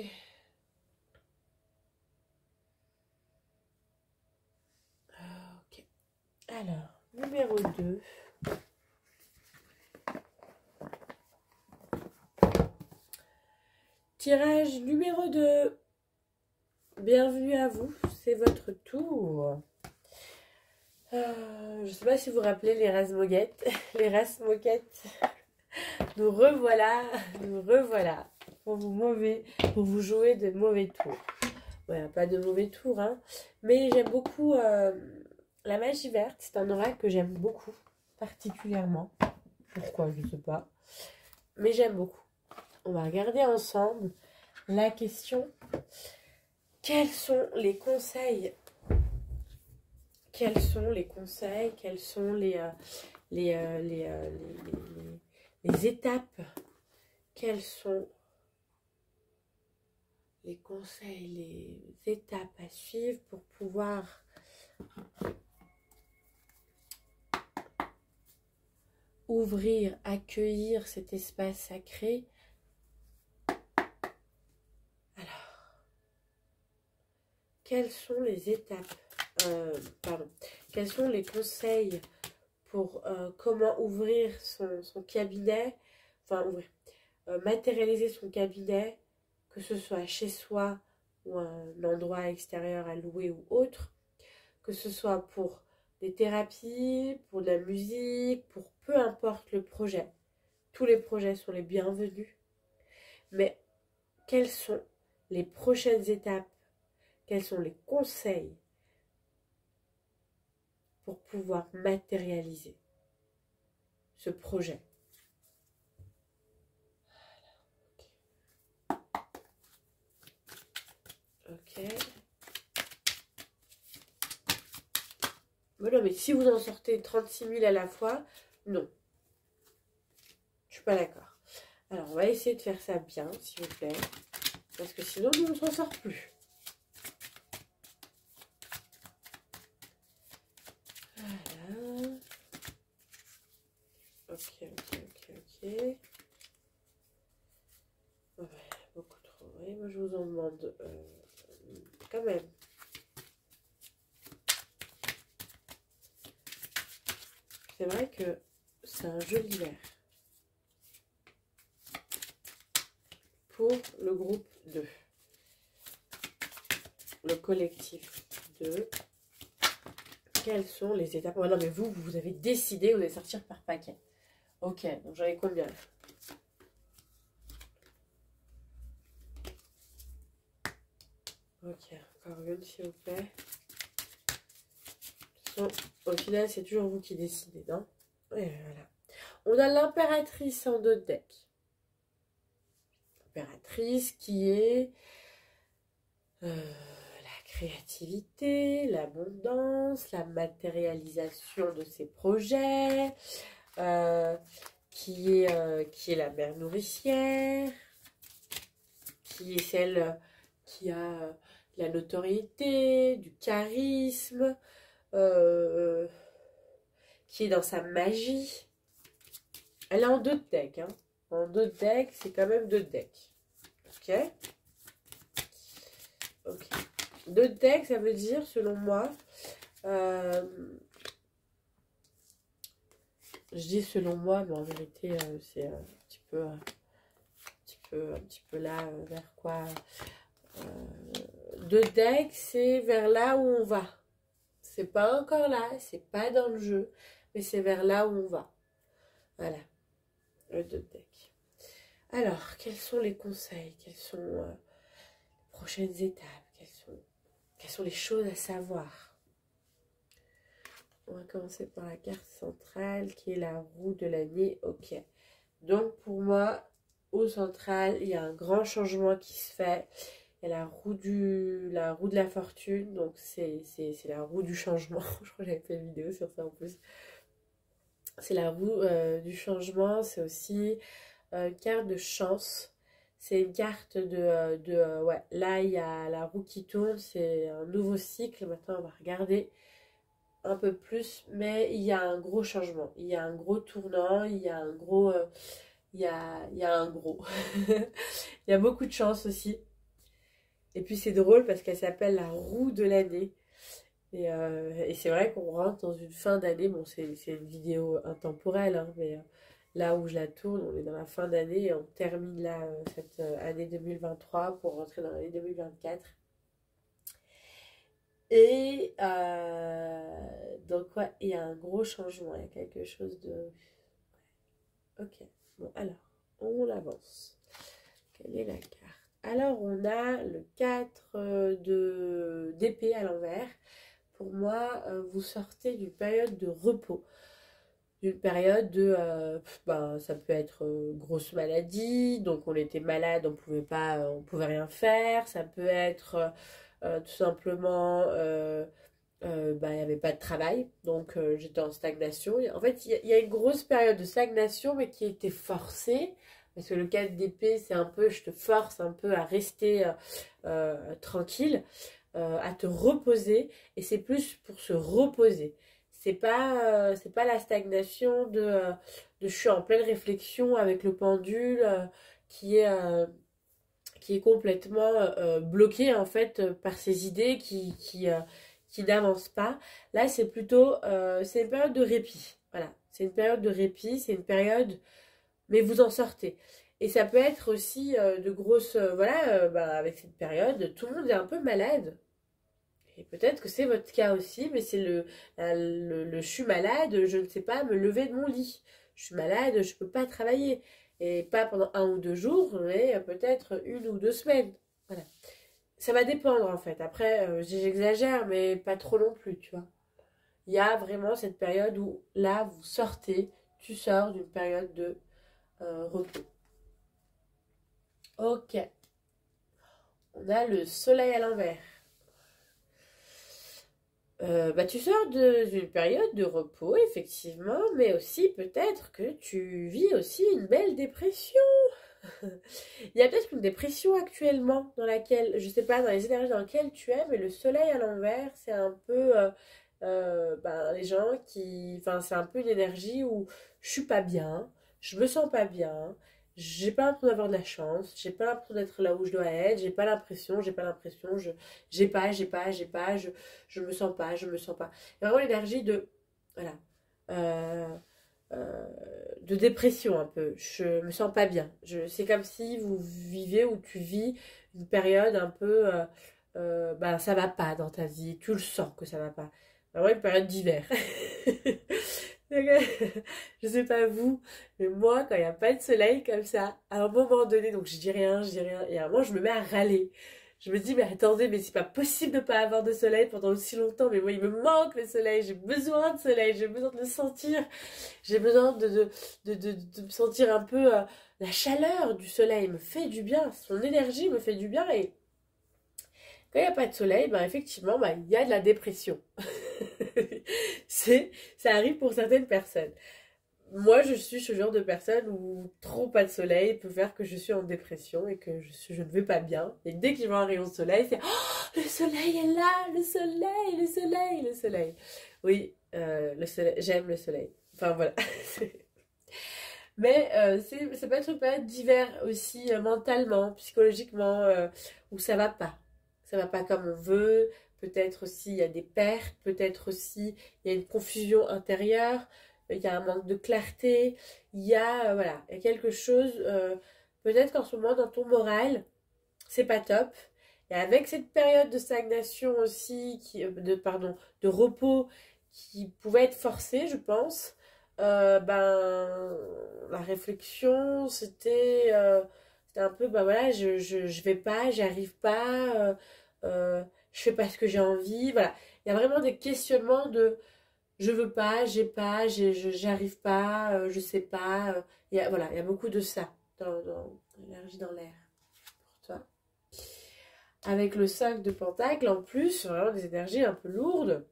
Ok. Alors, numéro 2. Tirage numéro 2. Bienvenue à vous, c'est votre tour. Je ne sais pas si vous vous rappelez les races moquettes. Les races moquettes. Nous revoilà pour vous jouer de mauvais tours. Voilà, pas de mauvais tours, hein. Mais j'aime beaucoup la magie verte. C'est un oracle que j'aime beaucoup, particulièrement. Pourquoi, je ne sais pas. Mais j'aime beaucoup. On va regarder ensemble la question. Quels sont les conseils? Quels sont les conseils? Quelles sont les étapes? Quelles sont les conseils, les étapes à suivre pour pouvoir ouvrir, accueillir cet espace sacré? Alors, quelles sont les étapes, quels sont les conseils pour comment ouvrir son cabinet, enfin ouvrir, matérialiser son cabinet, que ce soit chez soi ou un endroit extérieur à louer ou autre, que ce soit pour des thérapies, pour de la musique, pour peu importe le projet. Tous les projets sont les bienvenus. Mais quelles sont les prochaines étapes? Quels sont les conseils pour pouvoir matérialiser ce projet. Ok. Mais non, mais si vous en sortez 36 000 à la fois, non. Je suis pas d'accord. Alors, on va essayer de faire ça bien, s'il vous plaît. Parce que sinon, nous, on ne s'en sort plus. Voilà. Ok. Ouais, beaucoup trop. Oui, moi, je vous en demande quand même. C'est vrai que c'est un joli verre. Pour le groupe 2. Le collectif 2. Quelles sont les étapes? Oh non, mais vous avez décidé, vous allez sortir par paquet. Ok, donc j'en ai combien? Ok, encore une, s'il vous plaît. Au final, c'est toujours vous qui décidez, non? Et voilà. On a l'impératrice en 2 decks. L'impératrice qui est la créativité, l'abondance, la matérialisation de ses projets, qui est la mère nourricière, qui est celle qui a la notoriété, du charisme, qui est dans sa magie. Elle est en 2 decks. Hein. En 2 decks, c'est quand même 2 decks. Ok. Ok. 2 decks, ça veut dire, selon moi, je dis selon moi, mais en vérité, c'est un petit peu là, vers quoi 2 decks, c'est vers là où on va. C'est pas encore là, c'est pas dans le jeu, mais c'est vers là où on va. Voilà, le 2 decks. Alors, quels sont les conseils? Quelles sont les prochaines étapes? Quelles sont les choses à savoir? On va commencer par la carte centrale qui est la roue de l'année. Ok. Donc pour moi, au central, il y a un grand changement qui se fait. Il y a la roue de la fortune. Donc c'est la roue du changement. Je crois que j'avais fait une vidéo sur ça en plus. C'est la roue du changement. C'est aussi une carte de chance. C'est une carte ouais, là, il y a la roue qui tourne. C'est un nouveau cycle. Maintenant, on va regarder un peu plus, mais il y a un gros changement, il y a un gros tournant, il y a un gros, il y a un gros, il y a beaucoup de chance aussi. Et puis c'est drôle parce qu'elle s'appelle la roue de l'année. Et c'est vrai qu'on rentre dans une fin d'année, bon c'est une vidéo intemporelle, hein, mais là où je la tourne, on est dans la fin d'année et on termine là cette année 2023 pour rentrer dans l'année 2024. Et donc, ouais, il y a un gros changement, il y a quelque chose de... Ok, bon, alors, on avance. Quelle est la carte? Alors, on a le 4 d'épée à l'envers. Pour moi, vous sortez d'une période de repos. D'une période de... ça peut être grosse maladie, donc on était malade, on pouvait rien faire. Ça peut être... tout simplement, il n'y avait pas de travail, donc j'étais en stagnation. En fait, il y a une grosse période de stagnation, mais qui était forcée, parce que le 4 d'épée, c'est un peu, je te force un peu à rester tranquille, à te reposer, et c'est plus pour se reposer. C'est pas la stagnation de je suis en pleine réflexion avec le pendule qui est... qui est complètement bloqué en fait par ses idées qui n'avancent pas. Là, c'est plutôt, c'est une période de répit. Voilà, c'est une période de répit, c'est une période, mais vous en sortez. Et ça peut être aussi de grosses, avec cette période, tout le monde est un peu malade. Et peut-être que c'est votre cas aussi, mais c'est le je suis malade, je ne sais pas me lever de mon lit. Je suis malade, je ne peux pas travailler. Et pas pendant 1 ou 2 jours, mais peut-être 1 ou 2 semaines. Voilà. Ça va dépendre en fait. Après, j'exagère, mais pas trop non plus, tu vois. il y a vraiment cette période où là, vous sortez, tu sors d'une période de repos. Ok, on a le soleil à l'envers. Tu sors d'une période de repos, effectivement, mais aussi peut-être que tu vis aussi une belle dépression. Il y a peut-être une dépression actuellement dans laquelle, je sais pas, dans les énergies dans lesquelles tu es, mais le soleil à l'envers, c'est un peu les gens qui. Enfin, c'est un peu une énergie où je suis pas bien, je me sens pas bien, j'ai pas l'impression d'avoir de la chance, j'ai pas l'impression d'être là où je dois être, j'ai pas l'impression, je me sens pas, je me sens pas. Il y a vraiment l'énergie de. Voilà. Euh, euh, de dépression un peu. Je me sens pas bien. C'est comme si vous vivez ou tu vis une période un peu, ça va pas dans ta vie. Tu le sens que ça va pas. Vraiment une période d'hiver. Je sais pas vous, mais moi, quand il n'y a pas de soleil comme ça, à un moment donné, donc je dis rien, et à un moment, je me mets à râler. Je me dis, mais attendez, mais c'est pas possible de pas avoir de soleil pendant aussi longtemps, mais moi, il me manque le soleil, j'ai besoin de soleil, j'ai besoin de le sentir. J'ai besoin de me sentir un peu la chaleur du soleil me fait du bien, son énergie me fait du bien et quand il n'y a pas de soleil, effectivement, il y a de la dépression. Ça arrive pour certaines personnes. Moi, je suis ce genre de personne où trop pas de soleil peut faire que je suis en dépression et que je ne vais pas bien. Et dès que je vois un rayon de soleil, c'est oh, le soleil est là, le soleil, le soleil, le soleil. Oui, le soleil, j'aime le soleil. Enfin voilà. Mais ça peut être une période d'hiver aussi, mentalement, psychologiquement, où ça va pas. Ça va pas comme on veut. Peut-être aussi il y a des pertes, peut-être aussi il y a une confusion intérieure, il y a un manque de clarté, il y a, voilà, il y a quelque chose, peut-être qu'en ce moment dans ton moral, c'est pas top. Et avec cette période de stagnation aussi, de repos qui pouvait être forcée, je pense, la réflexion, c'était un peu, voilà, je vais pas, j'arrive pas, je fais pas ce que j'ai envie, voilà. Il y a vraiment des questionnements de je veux pas, j'ai pas, j'arrive pas, je sais pas. Voilà, il y a beaucoup de ça dans l'énergie dans l'air pour toi. Avec le 5 de Pentacle, en plus, vraiment des énergies un peu lourdes,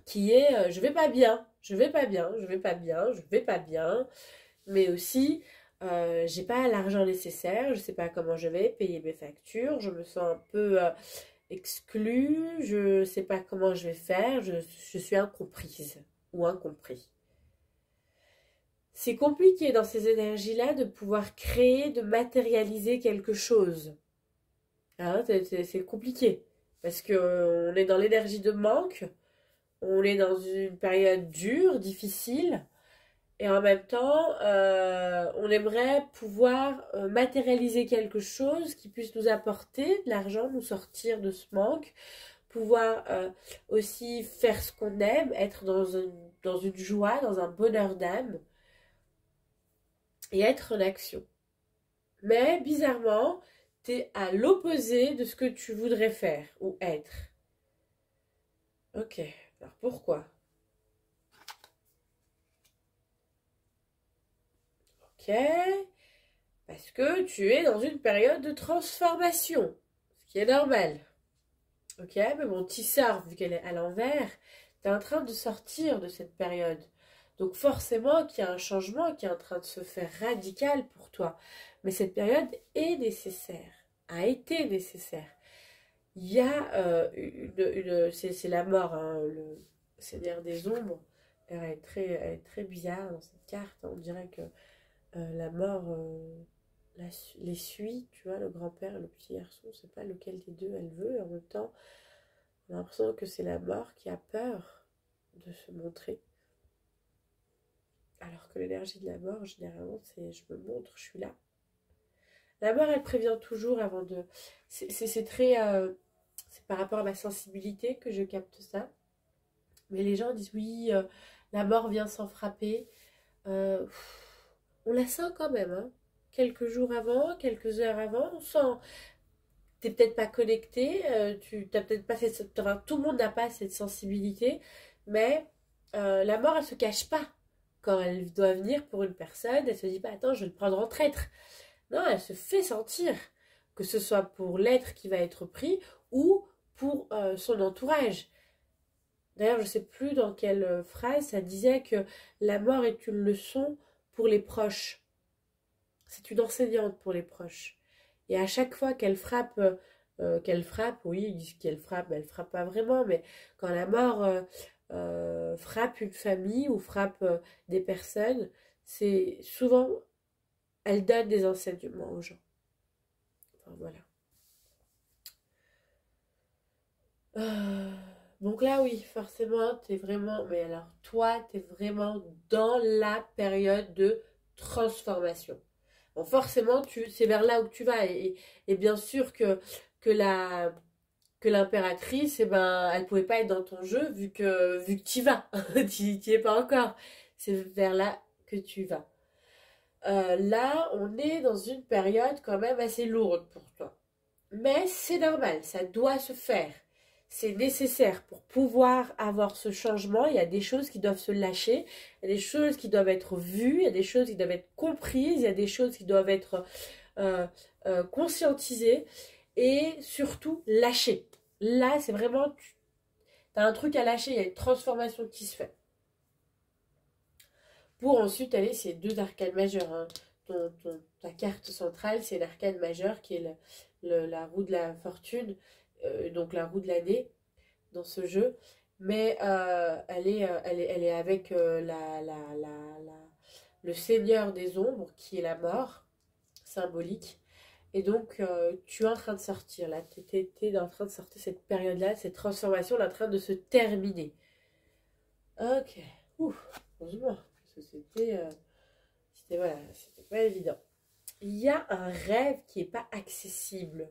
qui est je vais pas bien, je vais pas bien, je vais pas bien, je vais pas bien, mais aussi j'ai pas l'argent nécessaire, je sais pas comment je vais payer mes factures, je me sens un peu exclue, je sais pas comment je vais faire, je suis incomprise ou incompris. C'est compliqué dans ces énergies-là de pouvoir créer, de matérialiser quelque chose. Hein, c'est compliqué. Parce qu'on est dans l'énergie de manque, on est dans une période dure, difficile, et en même temps, on aimerait pouvoir matérialiser quelque chose qui puisse nous apporter de l'argent, nous sortir de ce manque, pouvoir aussi faire ce qu'on aime, être dans une joie, dans un bonheur d'âme, et être en action. Mais bizarrement, t'es à l'opposé de ce que tu voudrais faire ou être. Ok, alors pourquoi? Ok, parce que tu es dans une période de transformation, ce qui est normal. Ok, mais mon tissard, vu qu'elle est à l'envers, t'es en train de sortir de cette période. Donc forcément qu'il y a un changement qui est en train de se faire radical pour toi. Mais cette période est nécessaire, a été nécessaire. Il y a c'est la mort, hein, le Seigneur des Ombres. Elle est très bizarre dans cette carte. On dirait que la mort les suit, tu vois, le grand-père et le petit garçon. Je sais pas lequel des deux elle veut. Et en même temps, on a l'impression que c'est la mort qui a peur de se montrer. Alors que l'énergie de la mort, généralement, c'est je me montre, je suis là. La mort, elle prévient toujours avant de... C'est très... c'est par rapport à ma sensibilité que je capte ça. Mais les gens disent oui, la mort vient sans frapper. Euh, on la sent quand même, hein. Quelques jours avant, quelques heures avant, on sent. T'es peut-être pas connecté, tu t'as peut-être pas cette, enfin, tout le monde n'a pas cette sensibilité, Mais la mort, elle se cache pas. Quand elle doit venir pour une personne, elle se dit pas, attends, je vais le prendre en traître. Non, elle se fait sentir, que ce soit pour l'être qui va être pris ou pour son entourage. D'ailleurs, je ne sais plus dans quelle phrase ça disait que la mort est une leçon pour les proches. C'est une enseignante pour les proches. Et à chaque fois qu'elle frappe, oui, ils disent qu'elle frappe, mais elle frappe pas vraiment, mais quand la mort frappe une famille ou frappe des personnes, c'est souvent, elle donne des enseignements aux gens. Enfin, voilà. Donc là, oui, forcément, t'es vraiment... Mais alors, toi, t'es vraiment dans la période de transformation. Bon, forcément, c'est vers là où tu vas. Et bien sûr que la, que l'impératrice, eh ben, elle pouvait pas être dans ton jeu vu que tu y vas. Tu n'y es pas encore. C'est vers là que tu vas. Là, on est dans une période quand même assez lourde pour toi. Mais c'est normal, ça doit se faire. C'est nécessaire pour pouvoir avoir ce changement. Il y a des choses qui doivent se lâcher, il y a des choses qui doivent être vues, il y a des choses qui doivent être comprises, il y a des choses qui doivent être euh, conscientisées et surtout lâchées. Là, c'est vraiment, tu as un truc à lâcher, il y a une transformation qui se fait. Pour ensuite aller, c'est deux arcanes majeures. Hein. Ta carte centrale, c'est l'arcane majeur qui est la roue de la fortune, donc la roue de l'année dans ce jeu. Mais elle est avec le seigneur des ombres, qui est la mort, symbolique. Et donc, tu es en train de sortir, là. Tu es en train de sortir cette période-là, cette transformation, elle est en train de se terminer. Ok. Ouf, heureusement. Parce que c'était pas évident. Il y a un rêve qui n'est pas accessible.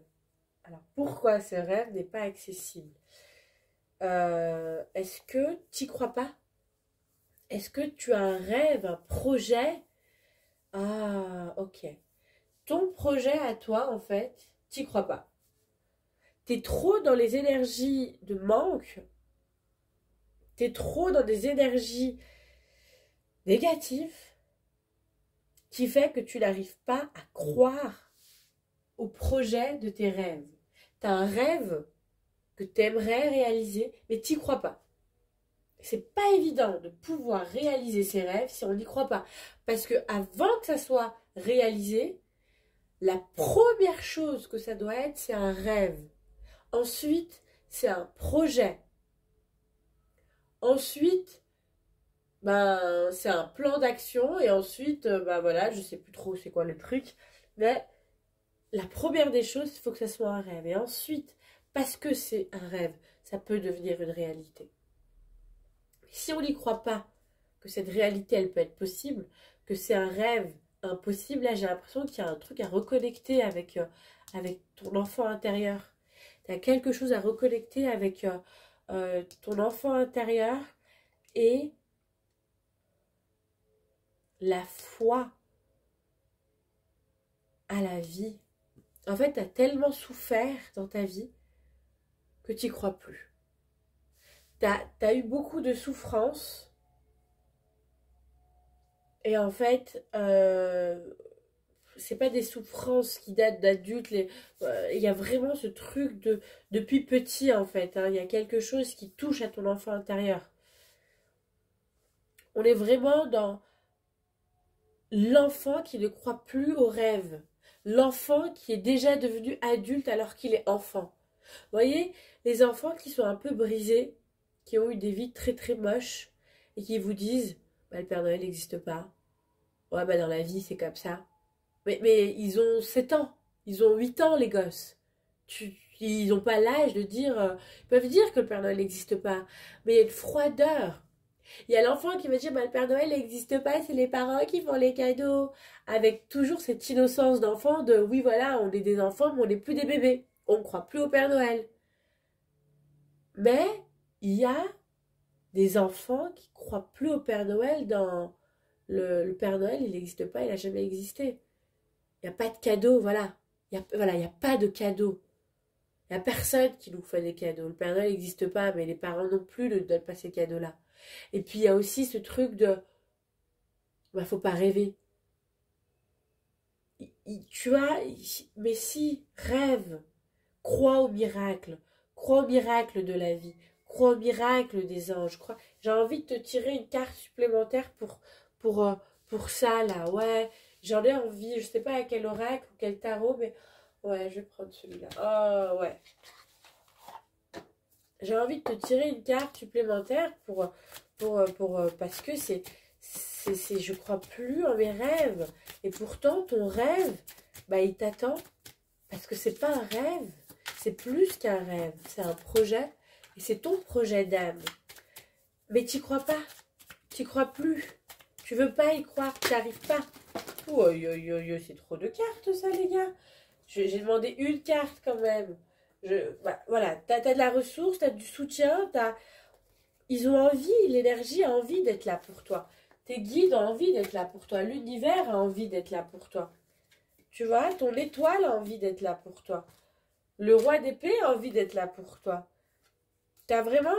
Alors, pourquoi ce rêve n'est pas accessible? Est-ce que tu n'y crois pas? Est-ce que tu as un rêve, un projet? Ah, ok. Ton projet à toi, en fait, tu n'y crois pas. Tu es trop dans les énergies de manque. Tu es trop dans des énergies négatives qui fait que tu n'arrives pas à croire au projet de tes rêves. Tu as un rêve que tu aimerais réaliser, mais tu n'y crois pas. C'est pas évident de pouvoir réaliser ses rêves si on n'y croit pas. Parce que avant que ça soit réalisé, la première chose que ça doit être, c'est un rêve. Ensuite, c'est un projet. Ensuite, ben, c'est un plan d'action. Et ensuite, ben voilà, je sais plus trop c'est quoi le truc. Mais la première des choses, il faut que ça soit un rêve. Et ensuite, parce que c'est un rêve, ça peut devenir une réalité. Si on n'y croit pas que cette réalité, elle peut être possible, que c'est un rêve impossible, là, j'ai l'impression qu'il y a un truc à reconnecter avec ton enfant intérieur. Tu as quelque chose à reconnecter avec ton enfant intérieur et la foi à la vie. En fait, tu as tellement souffert dans ta vie que tu n'y crois plus. Tu as eu beaucoup de souffrances. Et en fait, c'est pas des souffrances qui datent d'adultes. Il y a vraiment ce truc depuis petit, en fait. Hein. Il y a quelque chose qui touche à ton enfant intérieur. On est vraiment dans l'enfant qui ne croit plus aux rêves. L'enfant qui est déjà devenu adulte alors qu'il est enfant. Vous voyez, les enfants qui sont un peu brisés, qui ont eu des vies très très moches, et qui vous disent, bah, le Père Noël n'existe pas. Ouais, bah dans la vie, c'est comme ça. Mais ils ont 7 ans, ils ont 8 ans, les gosses. Ils n'ont pas l'âge de dire... ils peuvent dire que le Père Noël n'existe pas, mais il y a une froideur. Il y a l'enfant qui va dire, bah, le Père Noël n'existe pas, c'est les parents qui font les cadeaux. Avec toujours cette innocence d'enfant de, oui, voilà, on est des enfants, mais on n'est plus des bébés. On ne croit plus au Père Noël. Mais il y a des enfants qui ne croient plus au Père Noël dans... Le Père Noël, il n'existe pas, il n'a jamais existé. Il n'y a pas de cadeau, voilà. Il n'y a pas de cadeau. Il n'y a personne qui nous fait des cadeaux. Le Père Noël n'existe pas, mais les parents non plus ne donnent pas ces cadeaux-là. Et puis il y a aussi ce truc de, bah, faut pas rêver. Tu vois, mais si, rêve, crois au miracle de la vie, crois au miracle des anges, crois. J'ai envie de te tirer une carte supplémentaire pour, euh, pour ça, là, ouais, j'en ai envie, je sais pas à quel oracle ou quel tarot, mais ouais, je vais prendre celui-là, oh, ouais. J'ai envie de te tirer une carte supplémentaire parce que je crois plus en mes rêves. Et pourtant, ton rêve, bah, il t'attend. Parce que c'est pas un rêve, c'est plus qu'un rêve. C'est un projet. Et c'est ton projet d'âme. Mais t'y crois pas. T'y crois plus. Tu veux pas y croire. T'arrives pas. Oh, c'est trop de cartes, ça, les gars. J'ai demandé une carte quand même. Bah, voilà, t'as de la ressource, t'as du soutien, ils ont envie, l'énergie a envie d'être là pour toi. Tes guides ont envie d'être là pour toi. L'univers a envie d'être là pour toi. Tu vois, ton étoile a envie d'être là pour toi. Le roi d'épée a envie d'être là pour toi. T'as vraiment...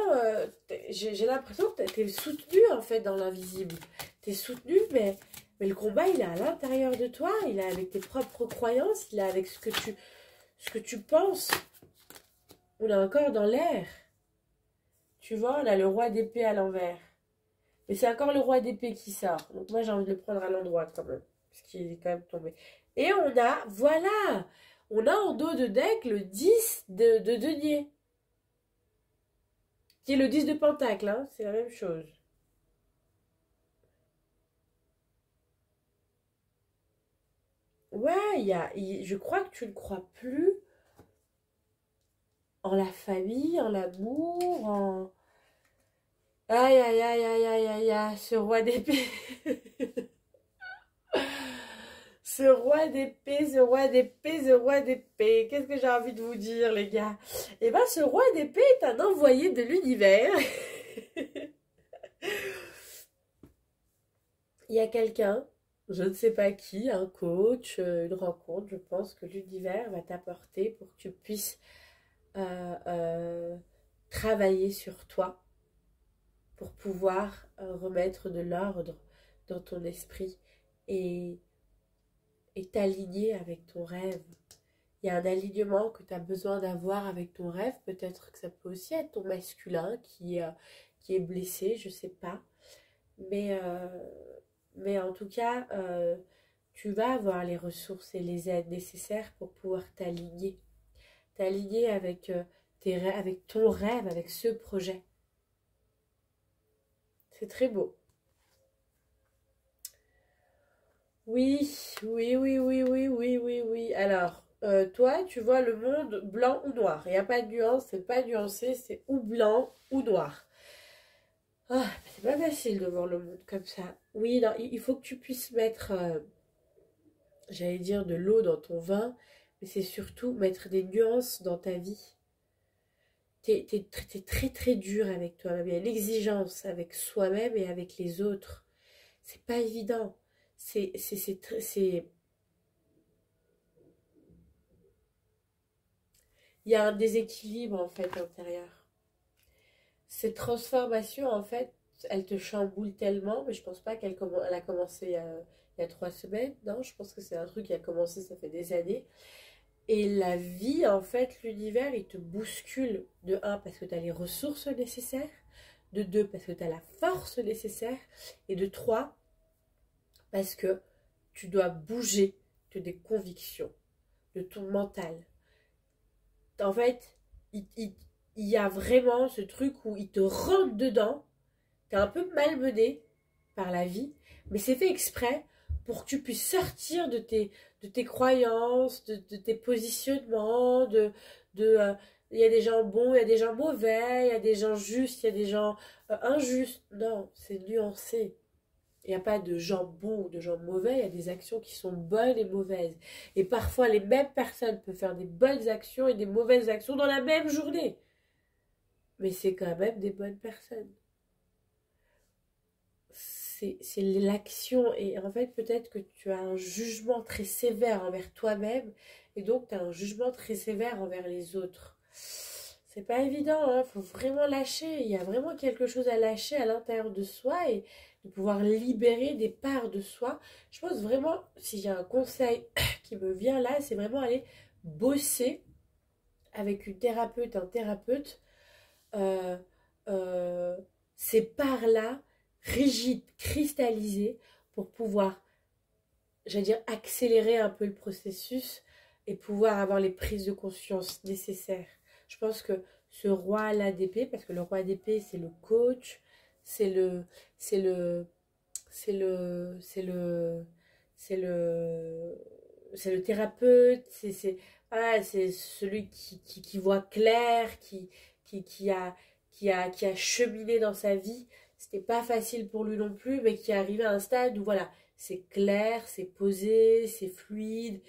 j'ai l'impression que t'es soutenu, en fait, dans l'invisible. T'es soutenu, mais le combat, il est à l'intérieur de toi. Il est avec tes propres croyances. Il est avec ce que tu penses. On est encore dans l'air. Tu vois, on a le roi d'épée à l'envers. Mais c'est encore le roi d'épée qui sort. Donc moi, j'ai envie de le prendre à l'endroit quand même. Parce qu'il est quand même tombé. Et on a, voilà, on a en dos de deck le 10 de denier. Qui est le 10 de pentacle, hein. C'est la même chose. Ouais, je crois que tu ne crois plus en la famille, en l'amour, en... Aïe, aïe, aïe, aïe, aïe, aïe, aïe, ce roi d'épée. Ce roi d'épée, ce roi d'épée, ce roi d'épée. Qu'est-ce que j'ai envie de vous dire, les gars? Eh bien, ce roi d'épée est un envoyé de l'univers. Il y a quelqu'un, je ne sais pas qui, un coach, une rencontre, je pense que l'univers va t'apporter pour que tu puisses travailler sur toi, pour pouvoir remettre de l'ordre dans ton esprit et t'aligner avec ton rêve. Il y a un alignement que tu as besoin d'avoir avec ton rêve. Peut-être que ça peut aussi être ton masculin qui est blessé, je ne sais pas. Mais en tout cas, tu vas avoir les ressources et les aides nécessaires pour pouvoir t'aligner. T'aligner avec, avec ton rêve, avec ce projet. C'est très beau. Oui, oui, oui, oui, oui, oui, oui, oui. Alors, toi, tu vois le monde blanc ou noir. Il n'y a pas de nuance, c'est pas nuancé, c'est ou blanc ou noir. Ah, c'est pas facile de voir le monde comme ça. Oui, non, il faut que tu puisses mettre, j'allais dire, de l'eau dans ton vin, mais c'est surtout mettre des nuances dans ta vie. T'es très très dur avec toi-même. Il y a l'exigence avec soi-même et avec les autres. C'est pas évident. C'est il y a un déséquilibre en fait intérieur. Cette transformation en fait, elle te chamboule tellement, mais je pense pas elle a commencé il y a 3 semaines. Non, je pense que c'est un truc qui a commencé, ça fait des années. Et la vie, en fait, l'univers, il te bouscule de un, parce que tu as les ressources nécessaires, de deux, parce que tu as la force nécessaire, et de trois, parce que tu dois bouger de des convictions, de ton mental. En fait, il y a vraiment ce truc où il te rentre dedans, tu es un peu malmené par la vie, mais c'est fait exprès pour que tu puisses sortir de tes croyances, de tes positionnements, il y a des gens bons, il y a des gens mauvais, il y a des gens justes, il y a des gens injustes. Non, c'est nuancé. Il n'y a pas de gens bons ou de gens mauvais, il y a des actions qui sont bonnes et mauvaises. Et parfois, les mêmes personnes peuvent faire des bonnes actions et des mauvaises actions dans la même journée. Mais c'est quand même des bonnes personnes. C'est l'action. Et en fait, peut-être que tu as un jugement très sévère envers toi-même. Et donc, tu as un jugement très sévère envers les autres. c'est pas évident, hein. Faut vraiment lâcher. Il y a vraiment quelque chose à lâcher à l'intérieur de soi et de pouvoir libérer des parts de soi. Je pense vraiment, si j'ai un conseil qui me vient là, c'est vraiment aller bosser avec une thérapeute, un thérapeute, euh, euh, ces parts-là rigides, cristallisées, pour pouvoir, j'allais dire, accélérer un peu le processus et pouvoir avoir les prises de conscience nécessaires. Je pense que ce roi là d'épée, parce que le roi d'épée c'est le coach, c'est le, c'est le, c'est le, c'est le, c'est le, c'est le thérapeute, voilà, c'est celui qui voit clair, qui a cheminé dans sa vie. C'était pas facile pour lui non plus, mais qui est arrivé à un stade où voilà, c'est clair, c'est posé, c'est fluide.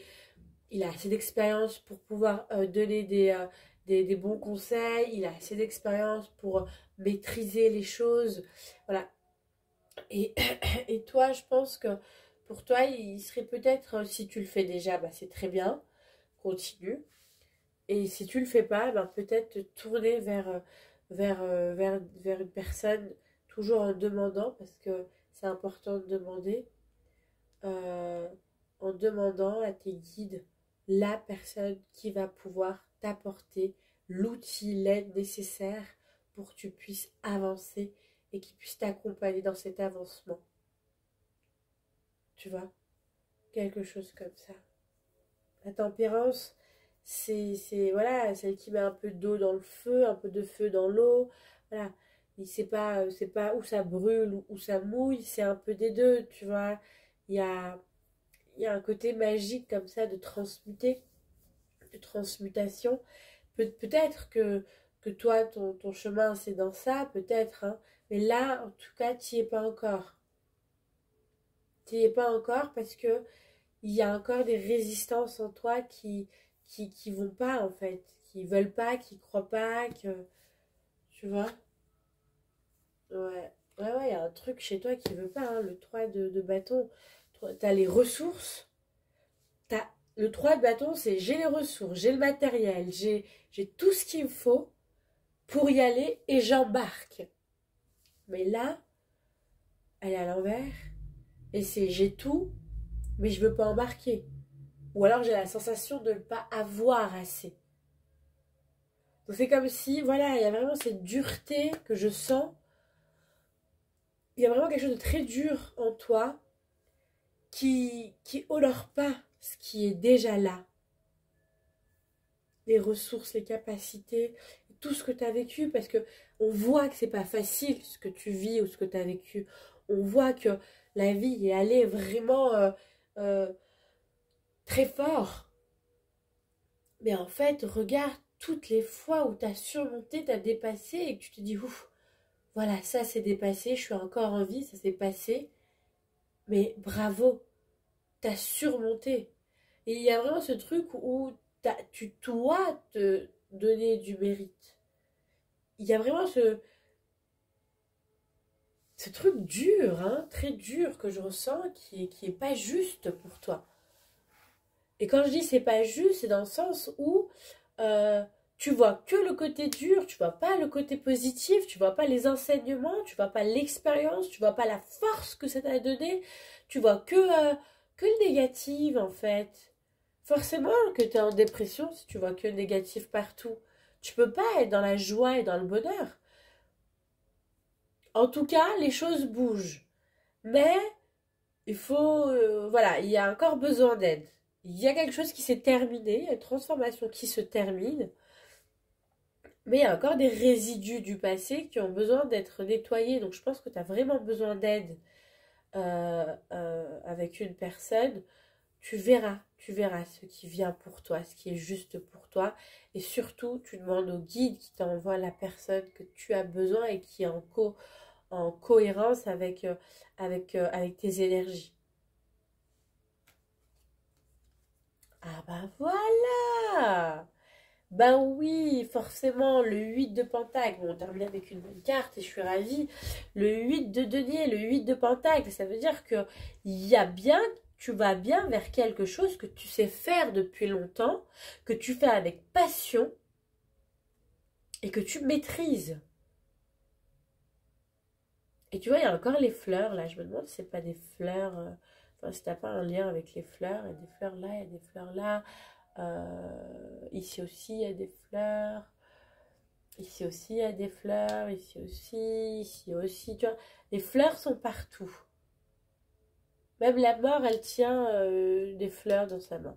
Il a assez d'expérience pour pouvoir donner des bons conseils. Il a assez d'expérience pour maîtriser les choses. Voilà. Et, et toi, je pense que pour toi, il serait peut-être, si tu le fais déjà, bah, c'est très bien, continue. Et si tu le fais pas, bah, peut-être te tourner vers une personne, toujours en demandant, parce que c'est important de demander, euh, en demandant à tes guides la personne qui va pouvoir t'apporter l'outil, l'aide nécessaire pour que tu puisses avancer et qui puisse t'accompagner dans cet avancement. Tu vois, quelque chose comme ça. La tempérance, voilà, celle qui met un peu d'eau dans le feu, un peu de feu dans l'eau. Voilà, c'est pas où ça brûle ou où ça mouille, c'est un peu des deux, tu vois. Il y a, il y a un côté magique comme ça de transmuter, de transmutation. Peut-être que toi, ton chemin, c'est dans ça, peut-être, hein. Mais là, en tout cas, tu n'y es pas encore. Tu n'y es pas encore parce que il y a encore des résistances en toi qui vont pas, en fait. Qui veulent pas, qui croient pas, que... Tu vois? Ouais. Ouais, ouais, il y a un truc chez toi qui veut pas, hein. Le 3 de bâton. T'as les ressources. Le 3 de bâton, c'est j'ai les ressources, j'ai le matériel, j'ai tout ce qu'il me faut pour y aller et j'embarque. Mais là, elle est à l'envers et c'est j'ai tout, mais je veux pas embarquer. Ou alors j'ai la sensation de ne pas avoir assez. Donc c'est comme si, voilà, il y a vraiment cette dureté que je sens. Il y a vraiment quelque chose de très dur en toi qui honore pas ce qui est déjà là. Les ressources, les capacités, tout ce que tu as vécu, parce que on voit que c'est pas facile ce que tu vis ou ce que tu as vécu. On voit que la vie est allée vraiment euh, très fort. Mais en fait, regarde toutes les fois où tu as surmonté, tu as dépassé et que tu te dis, ouf, voilà, ça c'est dépassé, je suis encore en vie, ça s'est passé. Mais bravo, tu as surmonté. Et il y a vraiment ce truc où tu dois te donner du mérite. Il y a vraiment ce truc dur, hein, très dur que je ressens qui est pas juste pour toi. Et quand je dis c'est pas juste, c'est dans le sens où euh, tu vois que le côté dur, tu vois pas le côté positif, tu vois pas les enseignements, tu vois pas l'expérience, tu vois pas la force que ça t'a donné, tu vois que le négatif en fait. Forcément que tu es en dépression si tu vois que le négatif partout. Tu peux pas être dans la joie et dans le bonheur. En tout cas, les choses bougent. Mais il faut, voilà, il y a encore besoin d'aide. Il y a quelque chose qui s'est terminé, il y a une transformation qui se termine, mais il y a encore des résidus du passé qui ont besoin d'être nettoyés. Donc je pense que tu as vraiment besoin d'aide avec une personne. Tu verras ce qui vient pour toi, ce qui est juste pour toi. Et surtout, tu demandes au guide qui t'envoie la personne que tu as besoin et qui est en cohérence avec tes énergies. Ah bah voilà! Ben oui, forcément, le 8 de Pentacle. Bon, on termine avec une bonne carte et je suis ravie. Le 8 de denier, le 8 de Pentacle, ça veut dire que il y a bien, tu vas bien vers quelque chose que tu sais faire depuis longtemps, que tu fais avec passion et que tu maîtrises. Et tu vois, il y a encore les fleurs, là. Je me demande si c'est pas des fleurs... Enfin, si t'as pas un lien avec les fleurs. Il y a des fleurs là, il y a des fleurs là. Ici aussi, il y a des fleurs. Ici aussi, il y a des fleurs. Ici aussi. Tu vois, les fleurs sont partout. Même la mort, elle tient des fleurs dans sa main.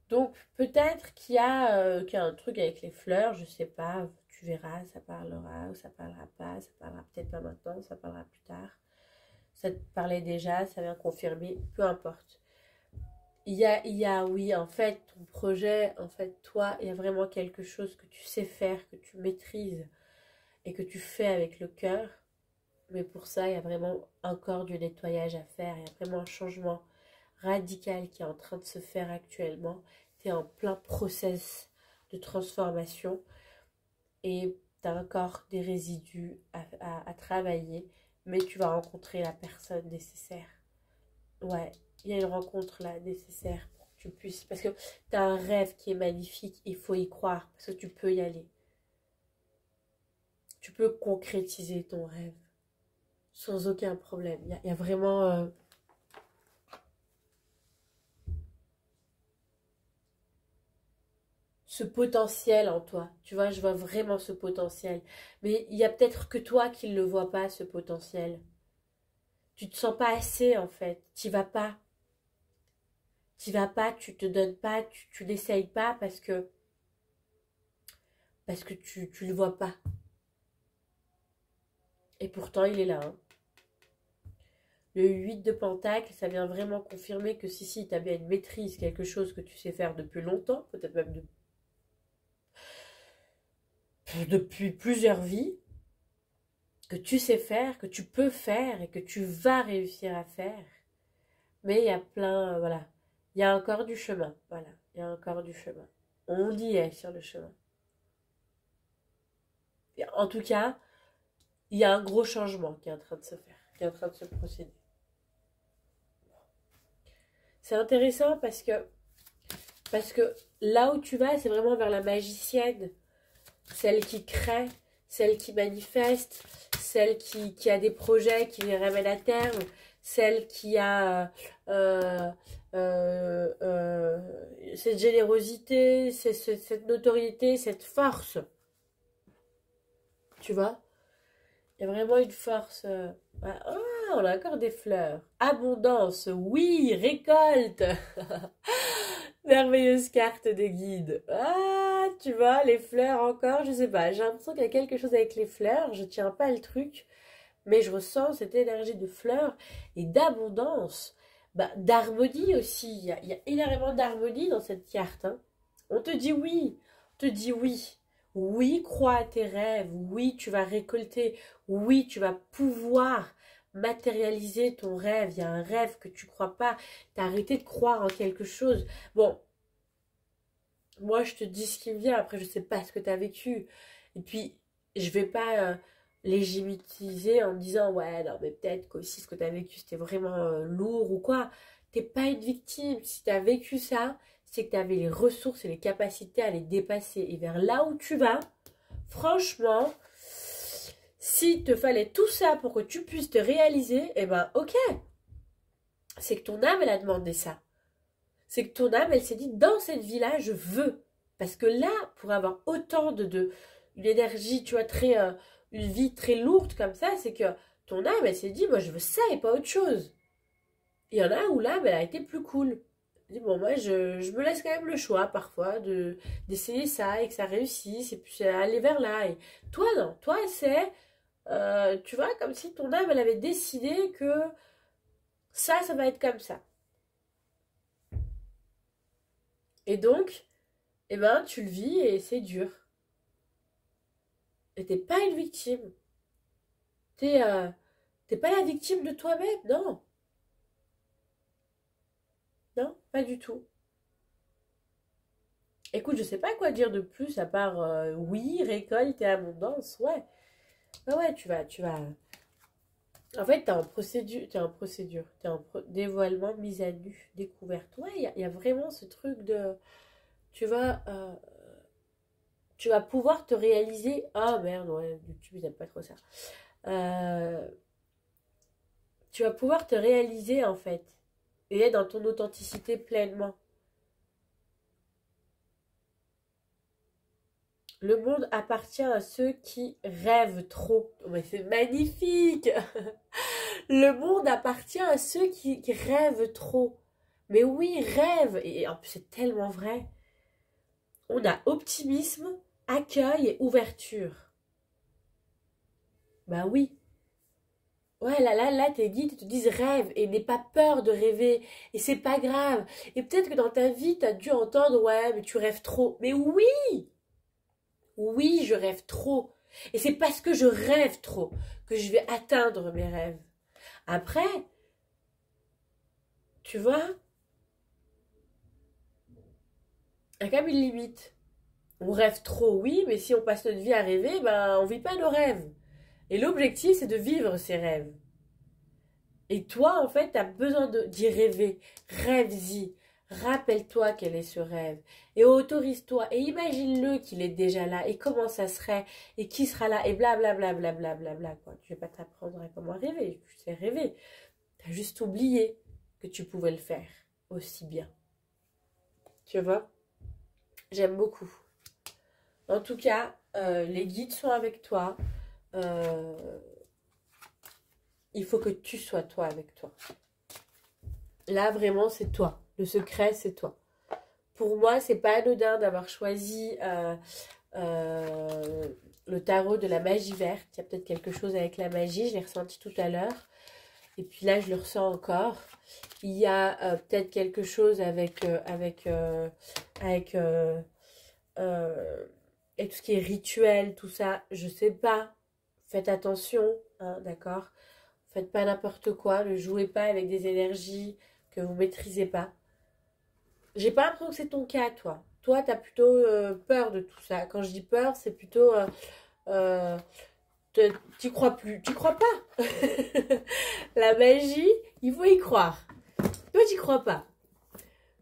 Donc, peut-être qu'il y a un truc avec les fleurs, je sais pas, tu verras, ça parlera ou ça parlera pas, ça parlera peut-être pas maintenant, ça parlera plus tard. Ça te parlait déjà, ça vient confirmer, peu importe. Oui, en fait, ton projet, en fait, toi, il y a vraiment quelque chose que tu sais faire, que tu maîtrises et que tu fais avec le cœur. Mais pour ça, il y a vraiment encore du nettoyage à faire, il y a vraiment un changement radical qui est en train de se faire actuellement. Tu es en plein process de transformation et tu as encore des résidus à travailler, mais tu vas rencontrer la personne nécessaire. Ouais, il y a une rencontre là nécessaire pour que tu puisses, parce que tu as un rêve qui est magnifique, il faut y croire, parce que tu peux y aller. Tu peux concrétiser ton rêve sans aucun problème. Il y a vraiment... ce potentiel en toi. Tu vois, je vois vraiment ce potentiel. Mais il y a peut-être que toi qui ne le vois pas, ce potentiel. Tu te sens pas assez, en fait. Tu vas pas. Tu vas pas, tu te donnes pas, tu n'essayes pas parce que tu le vois pas. Et pourtant, il est là. Hein. Le 8 de Pentacle, ça vient vraiment confirmer que si tu as bien une maîtrise, quelque chose que tu sais faire depuis longtemps, peut-être même depuis plusieurs vies, que tu sais faire, que tu peux faire et que tu vas réussir à faire. Mais il y a plein, voilà, il y a encore du chemin, voilà, il y a encore du chemin. On y est sur le chemin. Et en tout cas, il y a un gros changement qui est en train de se faire, qui est en train de se procéder. C'est intéressant parce que là où tu vas, c'est vraiment vers la magicienne, celle qui crée, celle qui manifeste, celle qui a des projets qui les ramènent à terme, celle qui a cette générosité, cette notoriété, cette force. Tu vois? Il y a vraiment une force. Ah, on a encore des fleurs. Abondance, oui, récolte. Merveilleuse carte de guide. Ah, tu vois, les fleurs encore, je sais pas. J'ai l'impression qu'il y a quelque chose avec les fleurs. Je tiens pas le truc. Mais je ressens cette énergie de fleurs et d'abondance. Bah, d'harmonie aussi. Il y a énormément d'harmonie dans cette carte. Hein. On te dit oui. On te dit oui. Oui, crois à tes rêves. Oui, tu vas récolter. Oui, tu vas pouvoir matérialiser ton rêve. Il y a un rêve que tu crois pas. Tu as arrêté de croire en quelque chose. Bon, moi, je te dis ce qui me vient. Après, je sais pas ce que tu as vécu. Et puis, je vais pas légitimiser en me disant, ouais, non, mais peut-être qu'aussi ce que tu as vécu, c'était vraiment lourd ou quoi. T'es pas une victime. Si tu as vécu ça, c'est que tu avais les ressources et les capacités à les dépasser. Et vers là où tu vas, franchement, s'il te fallait tout ça pour que tu puisses te réaliser, eh ben, ok. C'est que ton âme, elle a demandé ça. C'est que ton âme, elle s'est dit, dans cette vie-là, je veux. Parce que là, pour avoir autant une énergie, tu vois, une vie très lourde comme ça, c'est que ton âme, elle s'est dit, moi, je veux ça et pas autre chose. Il y en a où l'âme, elle a été plus cool. Elle dit, bon, moi, je me laisse quand même le choix, parfois, d'essayer ça et que ça réussisse, et puis aller vers là. Et toi, non. Toi, c'est, tu vois, comme si ton âme, elle avait décidé que ça va être comme ça. Et donc, eh ben, tu le vis et c'est dur. Et t'es pas une victime. T'es pas la victime de toi-même, non. Non, pas du tout. Écoute, je sais pas quoi dire de plus à part oui, récolte et abondance, ouais. Ouais, tu vas. En fait, t'es en dévoilement, mise à nu, découverte. Ouais, il y a vraiment ce truc de, tu vois, tu vas pouvoir te réaliser... Ah merde, ouais, YouTube, ils n'aiment pas trop ça. Tu vas pouvoir te réaliser, en fait, et être dans ton authenticité pleinement. Le monde appartient à ceux qui rêvent trop. Oh, mais c'est magnifique. Le monde appartient à ceux qui rêvent trop. Mais oui, rêve. Et en plus, c'est tellement vrai. On a optimisme, accueil et ouverture. Bah oui. Ouais, là, tes guides te disent rêve et n'aie pas peur de rêver. Et c'est pas grave. Et peut-être que dans ta vie, t'as dû entendre, ouais, mais tu rêves trop. Mais oui! Oui, je rêve trop. Et c'est parce que je rêve trop que je vais atteindre mes rêves. Après, tu vois, il y a quand même une limite. On rêve trop, oui, mais si on passe notre vie à rêver, ben, on vit pas nos rêves. Et l'objectif, c'est de vivre ses rêves. Et toi, en fait, tu as besoin d'y rêver. Rêve-y. Rappelle-toi quel est ce rêve. Et autorise-toi. Et imagine-le qu'il est déjà là. Et comment ça serait. Et qui sera là. Et blablabla. Bla, bla, bla, bla, bla, quoi. Je vais pas t'apprendre à comment rêver. Tu sais rêver. Tu as juste oublié que tu pouvais le faire aussi bien. Tu vois? J'aime beaucoup. En tout cas, les guides sont avec toi. Il faut que tu sois toi avec toi. Là, vraiment, c'est toi. Le secret, c'est toi. Pour moi, c'est pas anodin d'avoir choisi le tarot de la magie verte. Il y a peut-être quelque chose avec la magie. Je l'ai ressenti tout à l'heure. Et puis là, je le ressens encore. Il y a peut-être quelque chose avec et tout ce qui est rituel, tout ça. Je sais pas. Faites attention, hein, d'accord? Faites pas n'importe quoi. Ne jouez pas avec des énergies que vous maîtrisez pas. J'ai pas l'impression que c'est ton cas, toi. Toi, t'as plutôt peur de tout ça. Quand je dis peur, c'est plutôt... euh, t'y crois plus. T'y crois pas. La magie, il faut y croire. Toi, t'y crois pas.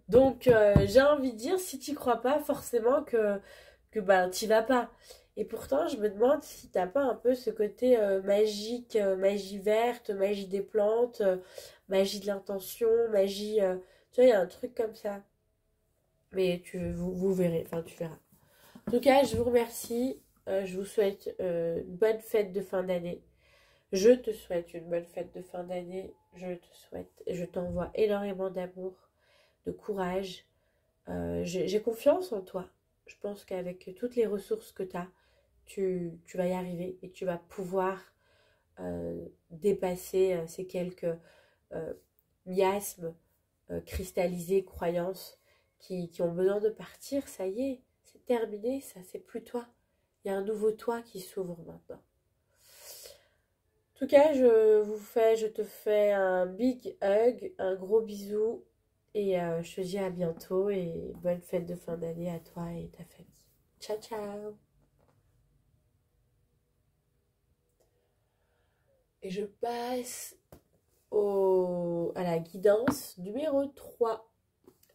Donc, j'ai envie de dire, si t'y crois pas, forcément que ben, t'y vas pas. Et pourtant, je me demande si t'as pas un peu ce côté magique, magie verte, magie des plantes, magie de l'intention, magie... tu vois, il y a un truc comme ça. Mais vous verrez, enfin tu verras. En tout cas, je vous remercie. Je vous souhaite une bonne fête de fin d'année. Je te souhaite une bonne fête de fin d'année. Je t'envoie énormément d'amour, de courage. J'ai confiance en toi. Je pense qu'avec toutes les ressources que tu as, tu vas y arriver et tu vas pouvoir dépasser ces quelques miasmes, cristallisés, croyances qui ont besoin de partir. Ça y est, c'est terminé, ça, c'est plus toi. Il y a un nouveau toi qui s'ouvre maintenant. En tout cas, je te fais un big hug, un gros bisou et je te dis à bientôt et bonne fête de fin d'année à toi et ta famille. Ciao, ciao. Et je passe à la guidance numéro 3.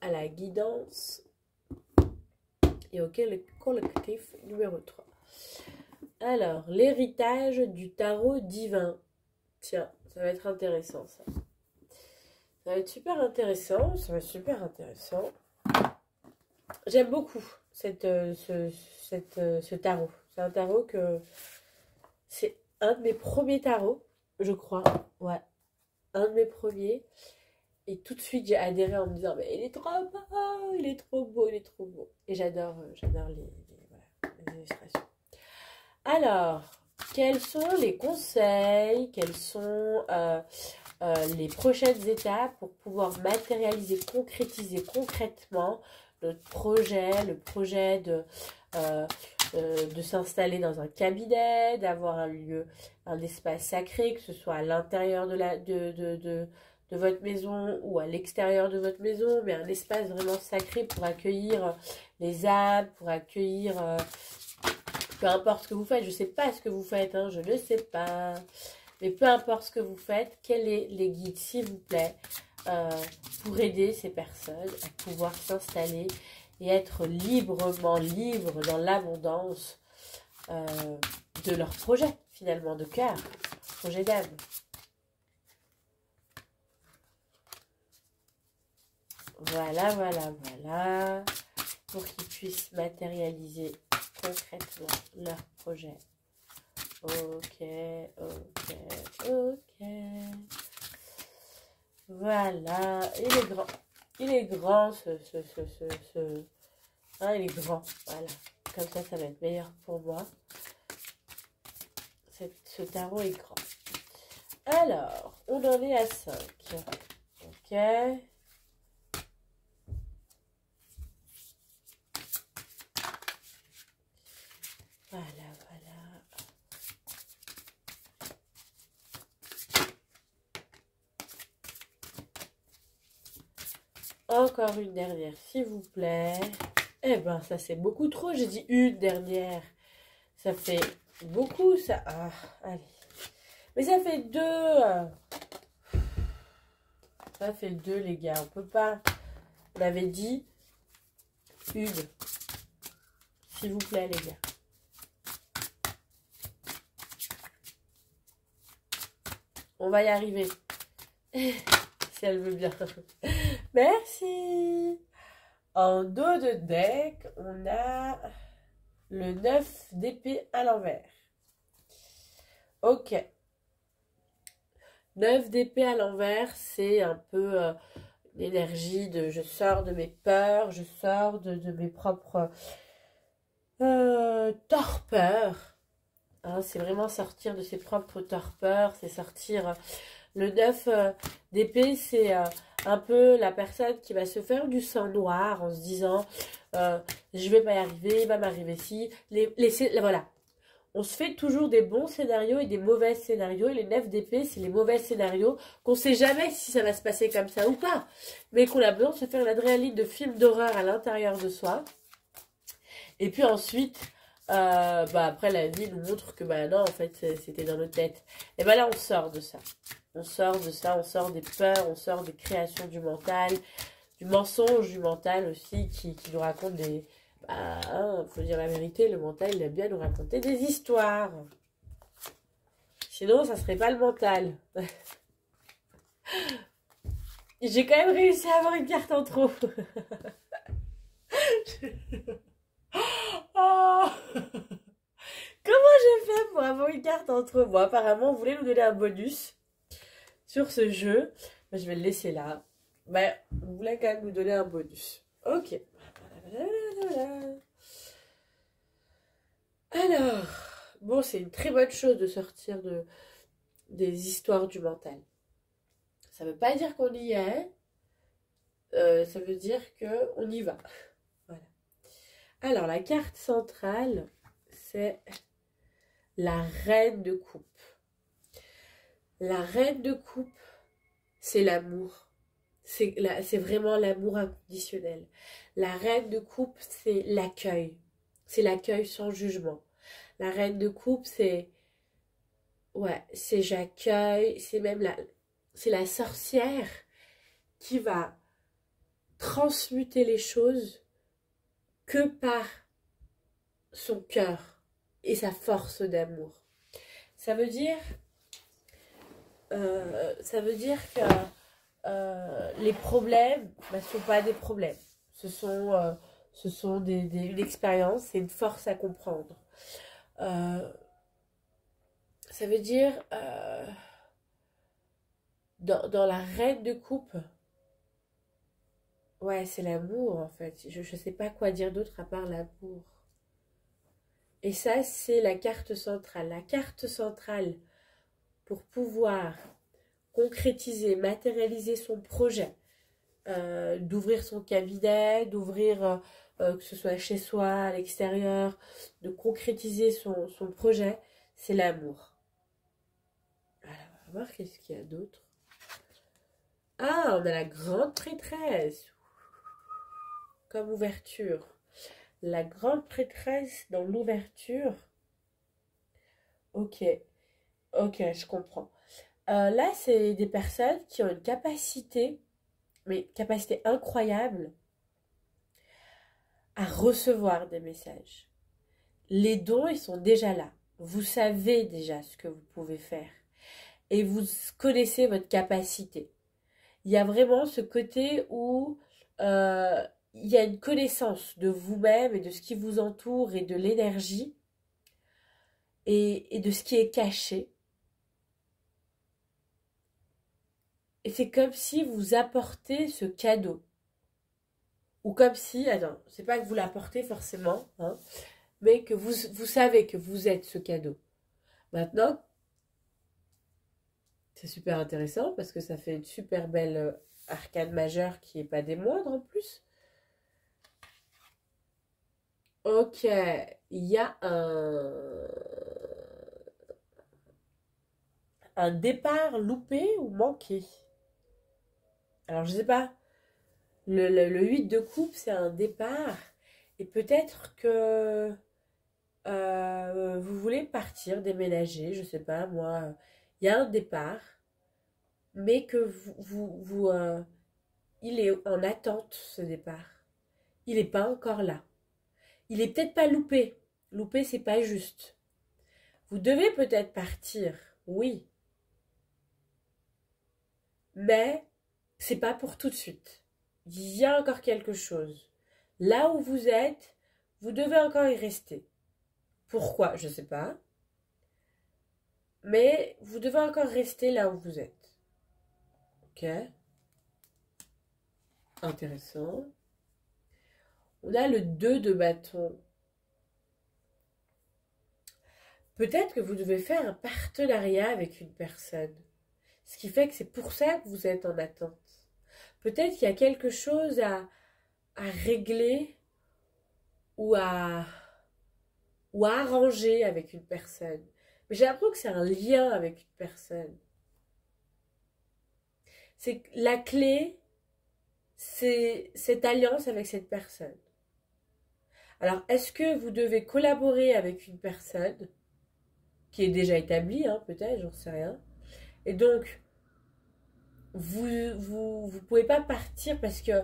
À la guidance et au collectif numéro 3. Alors, l'héritage du tarot divin. Tiens, ça va être intéressant ça. Ça va être super intéressant. Ça va être super intéressant. J'aime beaucoup ce tarot. C'est un tarot que... C'est un de mes premiers tarots, je crois. Ouais, un de mes premiers. Et tout de suite, j'ai adhéré en me disant, mais il est trop beau, il est trop beau, il est trop beau. Et j'adore les illustrations. Alors, quels sont les conseils, quelles sont les prochaines étapes pour pouvoir matérialiser, concrétiser concrètement notre projet, le projet de s'installer dans un cabinet, d'avoir un lieu, un espace sacré, que ce soit à l'intérieur de votre maison ou à l'extérieur de votre maison, mais un espace vraiment sacré pour accueillir les âmes, pour accueillir peu importe ce que vous faites. Je ne sais pas ce que vous faites, hein, je ne sais pas, mais peu importe ce que vous faites, quels sont les guides, s'il vous plaît, pour aider ces personnes à pouvoir s'installer et être librement libre dans l'abondance de leur projet, finalement, de cœur, projet d'âme. Voilà, voilà, voilà, pour qu'ils puissent matérialiser concrètement leur projet. Ok, ok, ok. Voilà, il est grand. Il est grand, hein, il est grand, voilà. Comme ça va être meilleur pour moi. Ce tarot est grand. Alors, on en est à 5. Ok. Voilà, voilà. Encore une dernière, s'il vous plaît. Eh ben, ça c'est beaucoup trop. J'ai dit une dernière. Ça fait beaucoup, ça. Ah, allez. Mais ça fait 2. Ça fait 2, les gars. On peut pas. On avait dit une. S'il vous plaît, les gars. On va y arriver. Si elle veut bien. Merci. En dos de deck, on a le 9 d'épée à l'envers. Ok. 9 d'épée à l'envers, c'est un peu l'énergie de je sors de mes peurs, je sors de mes propres torpeurs. Hein, c'est vraiment sortir de ses propres torpeurs, c'est sortir... Le 9 d'épée, c'est un peu la personne qui va se faire du sang noir en se disant je vais pas y arriver, il va m'arriver ci. Voilà. On se fait toujours des bons scénarios et des mauvais scénarios. Et les 9 d'épée, c'est les mauvais scénarios qu'on sait jamais si ça va se passer comme ça ou pas. Mais qu'on a besoin de se faire l'adrénaline de films d'horreur à l'intérieur de soi. Et puis ensuite... après la vie nous montre que non en fait c'était dans nos têtes et là on sort de ça, on sort des peurs, on sort des créations du mental, du mensonge du mental aussi qui nous raconte des faut dire la vérité, le mental il aime bien nous raconter des histoires, sinon ça serait pas le mental. J'ai quand même réussi à avoir une carte en trop. Oh. Comment j'ai fait pour avoir une carte entre moi? Apparemment, on voulait nous donner un bonus sur ce jeu. Je vais le laisser là. Mais on voulait quand même nous donner un bonus. Ok. Alors, bon, c'est une très bonne chose de sortir des histoires du mental. Ça ne veut pas dire qu'on y est. Ça veut dire qu'on y va. Voilà. Alors, la carte centrale, c'est la reine de coupe. La reine de coupe, c'est l'amour. C'est vraiment l'amour inconditionnel. La reine de coupe, c'est l'accueil. C'est l'accueil sans jugement. La reine de coupe, c'est... Ouais, c'est j'accueille. C'est même c'est la sorcière qui va transmuter les choses que par son cœur et sa force d'amour. Ça veut dire que les problèmes ne sont pas des problèmes. Ce sont une expérience, c'est une force à comprendre. Ça veut dire, dans la reine de coupe, ouais, c'est l'amour en fait. Je ne sais pas quoi dire d'autre à part l'amour. Et ça, c'est la carte centrale. La carte centrale, pour pouvoir concrétiser, matérialiser son projet, d'ouvrir son cabinet, d'ouvrir, que ce soit chez soi, à l'extérieur, de concrétiser son projet, c'est l'amour. Alors, on va voir qu'est-ce qu'il y a d'autre. Ah, on a la grande prêtresse. Comme ouverture. La grande prêtresse dans l'ouverture. Ok. Ok, je comprends. Là, c'est des personnes qui ont une capacité, mais capacité incroyable, à recevoir des messages. Les dons, ils sont déjà là. Vous savez déjà ce que vous pouvez faire. Et vous connaissez votre capacité. Il y a vraiment ce côté où il y a une connaissance de vous-même et de ce qui vous entoure et de l'énergie et de ce qui est caché. Et c'est comme si vous apportez ce cadeau. Ou comme si, attends, c'est pas que vous l'apportez forcément, hein, mais que vous savez que vous êtes ce cadeau. Maintenant, c'est super intéressant parce que ça fait une super belle arcane majeure qui n'est pas des moindres en plus. Ok, il y a un départ loupé ou manqué. Alors je sais pas, le 8 de coupe c'est un départ et peut-être que vous voulez partir, déménager, je sais pas moi, il y a un départ mais que il est en attente ce départ. Il n'est pas encore là. Il est peut-être pas loupé. Loupé, c'est pas juste. Vous devez peut-être partir, oui. Mais c'est pas pour tout de suite. Il y a encore quelque chose. Là où vous êtes, vous devez encore y rester. Pourquoi? Je sais pas. Mais vous devez encore rester là où vous êtes. Ok? Intéressant. On a le 2 de bâton. Peut-être que vous devez faire un partenariat avec une personne. Ce qui fait que c'est pour ça que vous êtes en attente. Peut-être qu'il y a quelque chose à régler ou à arranger avec une personne. Mais j'ai l'impression que c'est un lien avec une personne. C'est la clé, c'est cette alliance avec cette personne. Alors, est-ce que vous devez collaborer avec une personne qui est déjà établie, hein, peut-être, j'en sais rien. Et donc, vous pouvez pas partir parce que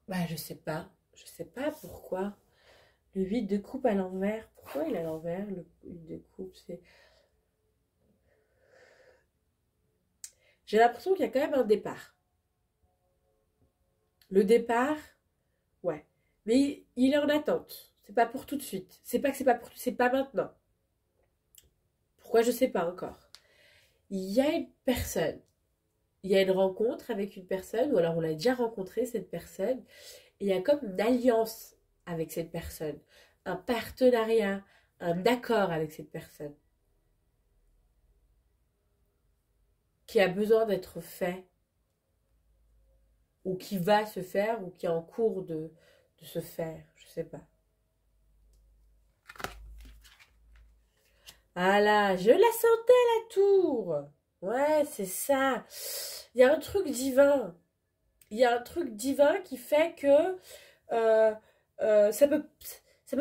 bah je sais pas pourquoi. Le 8 de coupe à l'envers, pourquoi il est à l'envers le 8 de coupe, c'est j'ai l'impression qu'il y a quand même un départ. Le départ, ouais. Mais il est en attente. C'est pas pour tout de suite. C'est pas que c'est pas maintenant. Pourquoi je sais pas encore. Il y a une personne. Il y a une rencontre avec une personne, ou alors on l'a déjà rencontré cette personne, et il y a comme une alliance avec cette personne, un partenariat, un accord avec cette personne qui a besoin d'être fait, ou qui va se faire, ou qui est en cours de se faire, je sais pas. Ah là, je la sentais la tour. Ouais, c'est ça. Il y a un truc divin. Il y a un truc divin qui fait que euh, ça peut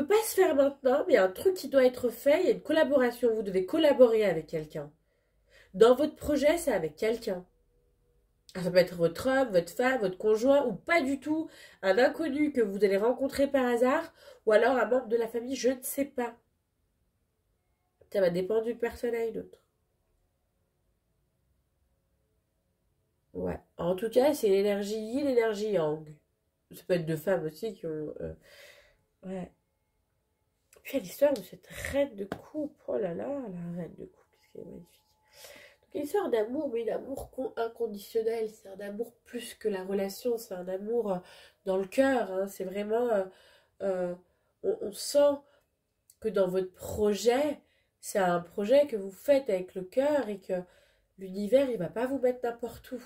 pas se faire maintenant, mais il y a un truc qui doit être fait. Il y a une collaboration. Vous devez collaborer avec quelqu'un. Dans votre projet, c'est avec quelqu'un. Ça peut être votre homme, votre femme, votre conjoint, ou pas du tout, un inconnu que vous allez rencontrer par hasard, ou alors un membre de la famille, je ne sais pas. Ça va dépendre d'une personne à une autre. Ouais. En tout cas, c'est l'énergie yin, l'énergie yang. Ça peut être deux femmes aussi qui ont... ouais. Puis il y a l'histoire de cette reine de coupe. Oh là là, la reine de coupe, qu'est-ce qu'elle est magnifique. Donc, une histoire d'amour, mais d'amour inconditionnel. C'est un amour plus que la relation. C'est un amour dans le cœur. Hein. C'est vraiment... on sent que dans votre projet, c'est un projet que vous faites avec le cœur et que l'univers, il va pas vous mettre n'importe où.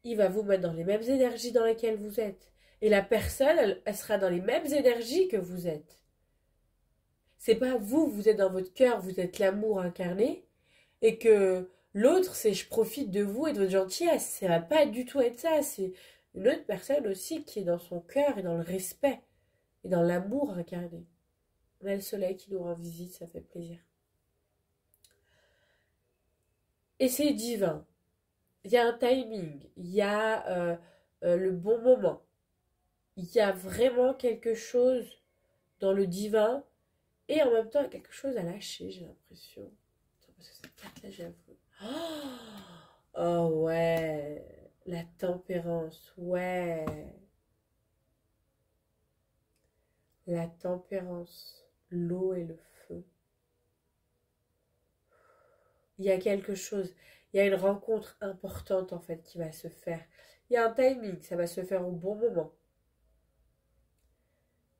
Il va vous mettre dans les mêmes énergies dans lesquelles vous êtes. Et la personne, elle sera dans les mêmes énergies que vous êtes. C'est pas vous, vous êtes dans votre cœur, vous êtes l'amour incarné, et que l'autre, c'est je profite de vous et de votre gentillesse. Ça va pas du tout être ça. C'est une autre personne aussi qui est dans son cœur et dans le respect et dans l'amour incarné. On a le soleil qui nous rend visite, ça fait plaisir. Et c'est divin. il y a un timing, il y a le bon moment, il y a vraiment quelque chose dans le divin et en même temps quelque chose à lâcher, j'ai l'impression. Parce que cette carte-là, j'avoue. Oh ouais, la tempérance, ouais. La tempérance, l'eau et le feu. Il y a quelque chose, il y a une rencontre importante en fait qui va se faire. Il y a un timing, ça va se faire au bon moment.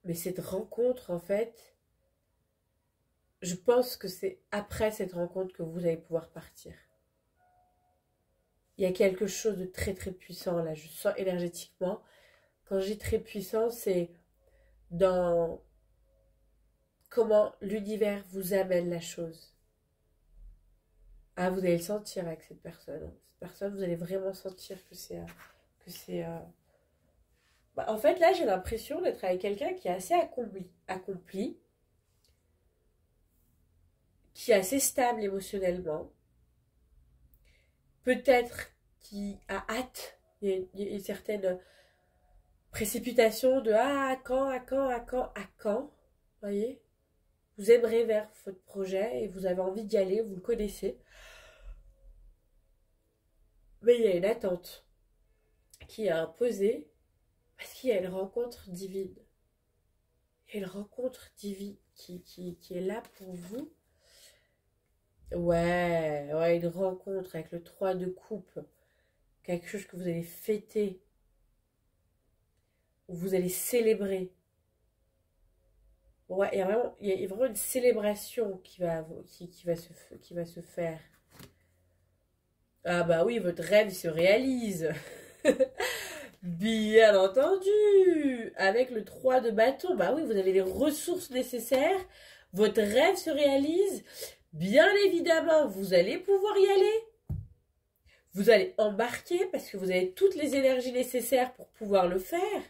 Mais cette rencontre en fait, je pense que c'est après cette rencontre que vous allez pouvoir partir. Il y a quelque chose de très très puissant là, je sens énergétiquement. Quand je dis très puissant, c'est dans comment l'univers vous amène la chose. Ah, vous allez le sentir avec cette personne. Cette personne, vous allez vraiment sentir que c'est. Bah, en fait, là, j'ai l'impression d'être avec quelqu'un qui est assez accompli, qui est assez stable émotionnellement, peut-être qui a hâte. Il y a une certaine précipitation de ah, à quand, à quand, à quand, à quand. Voyez, vous aimerez vers votre projet et vous avez envie d'y aller, vous le connaissez. Mais il y a une attente qui est imposée parce qu'il y a une rencontre divine. Il y a une rencontre divine qui est là pour vous. Ouais, une rencontre avec le 3 de coupe. Quelque chose que vous allez fêter. Où vous allez célébrer. Ouais, il y a vraiment une célébration qui va se faire. Ah bah oui, votre rêve se réalise. Bien entendu. Avec le 3 de bâton, bah oui, vous avez les ressources nécessaires. Votre rêve se réalise. Bien évidemment, vous allez pouvoir y aller. Vous allez embarquer parce que vous avez toutes les énergies nécessaires pour pouvoir le faire.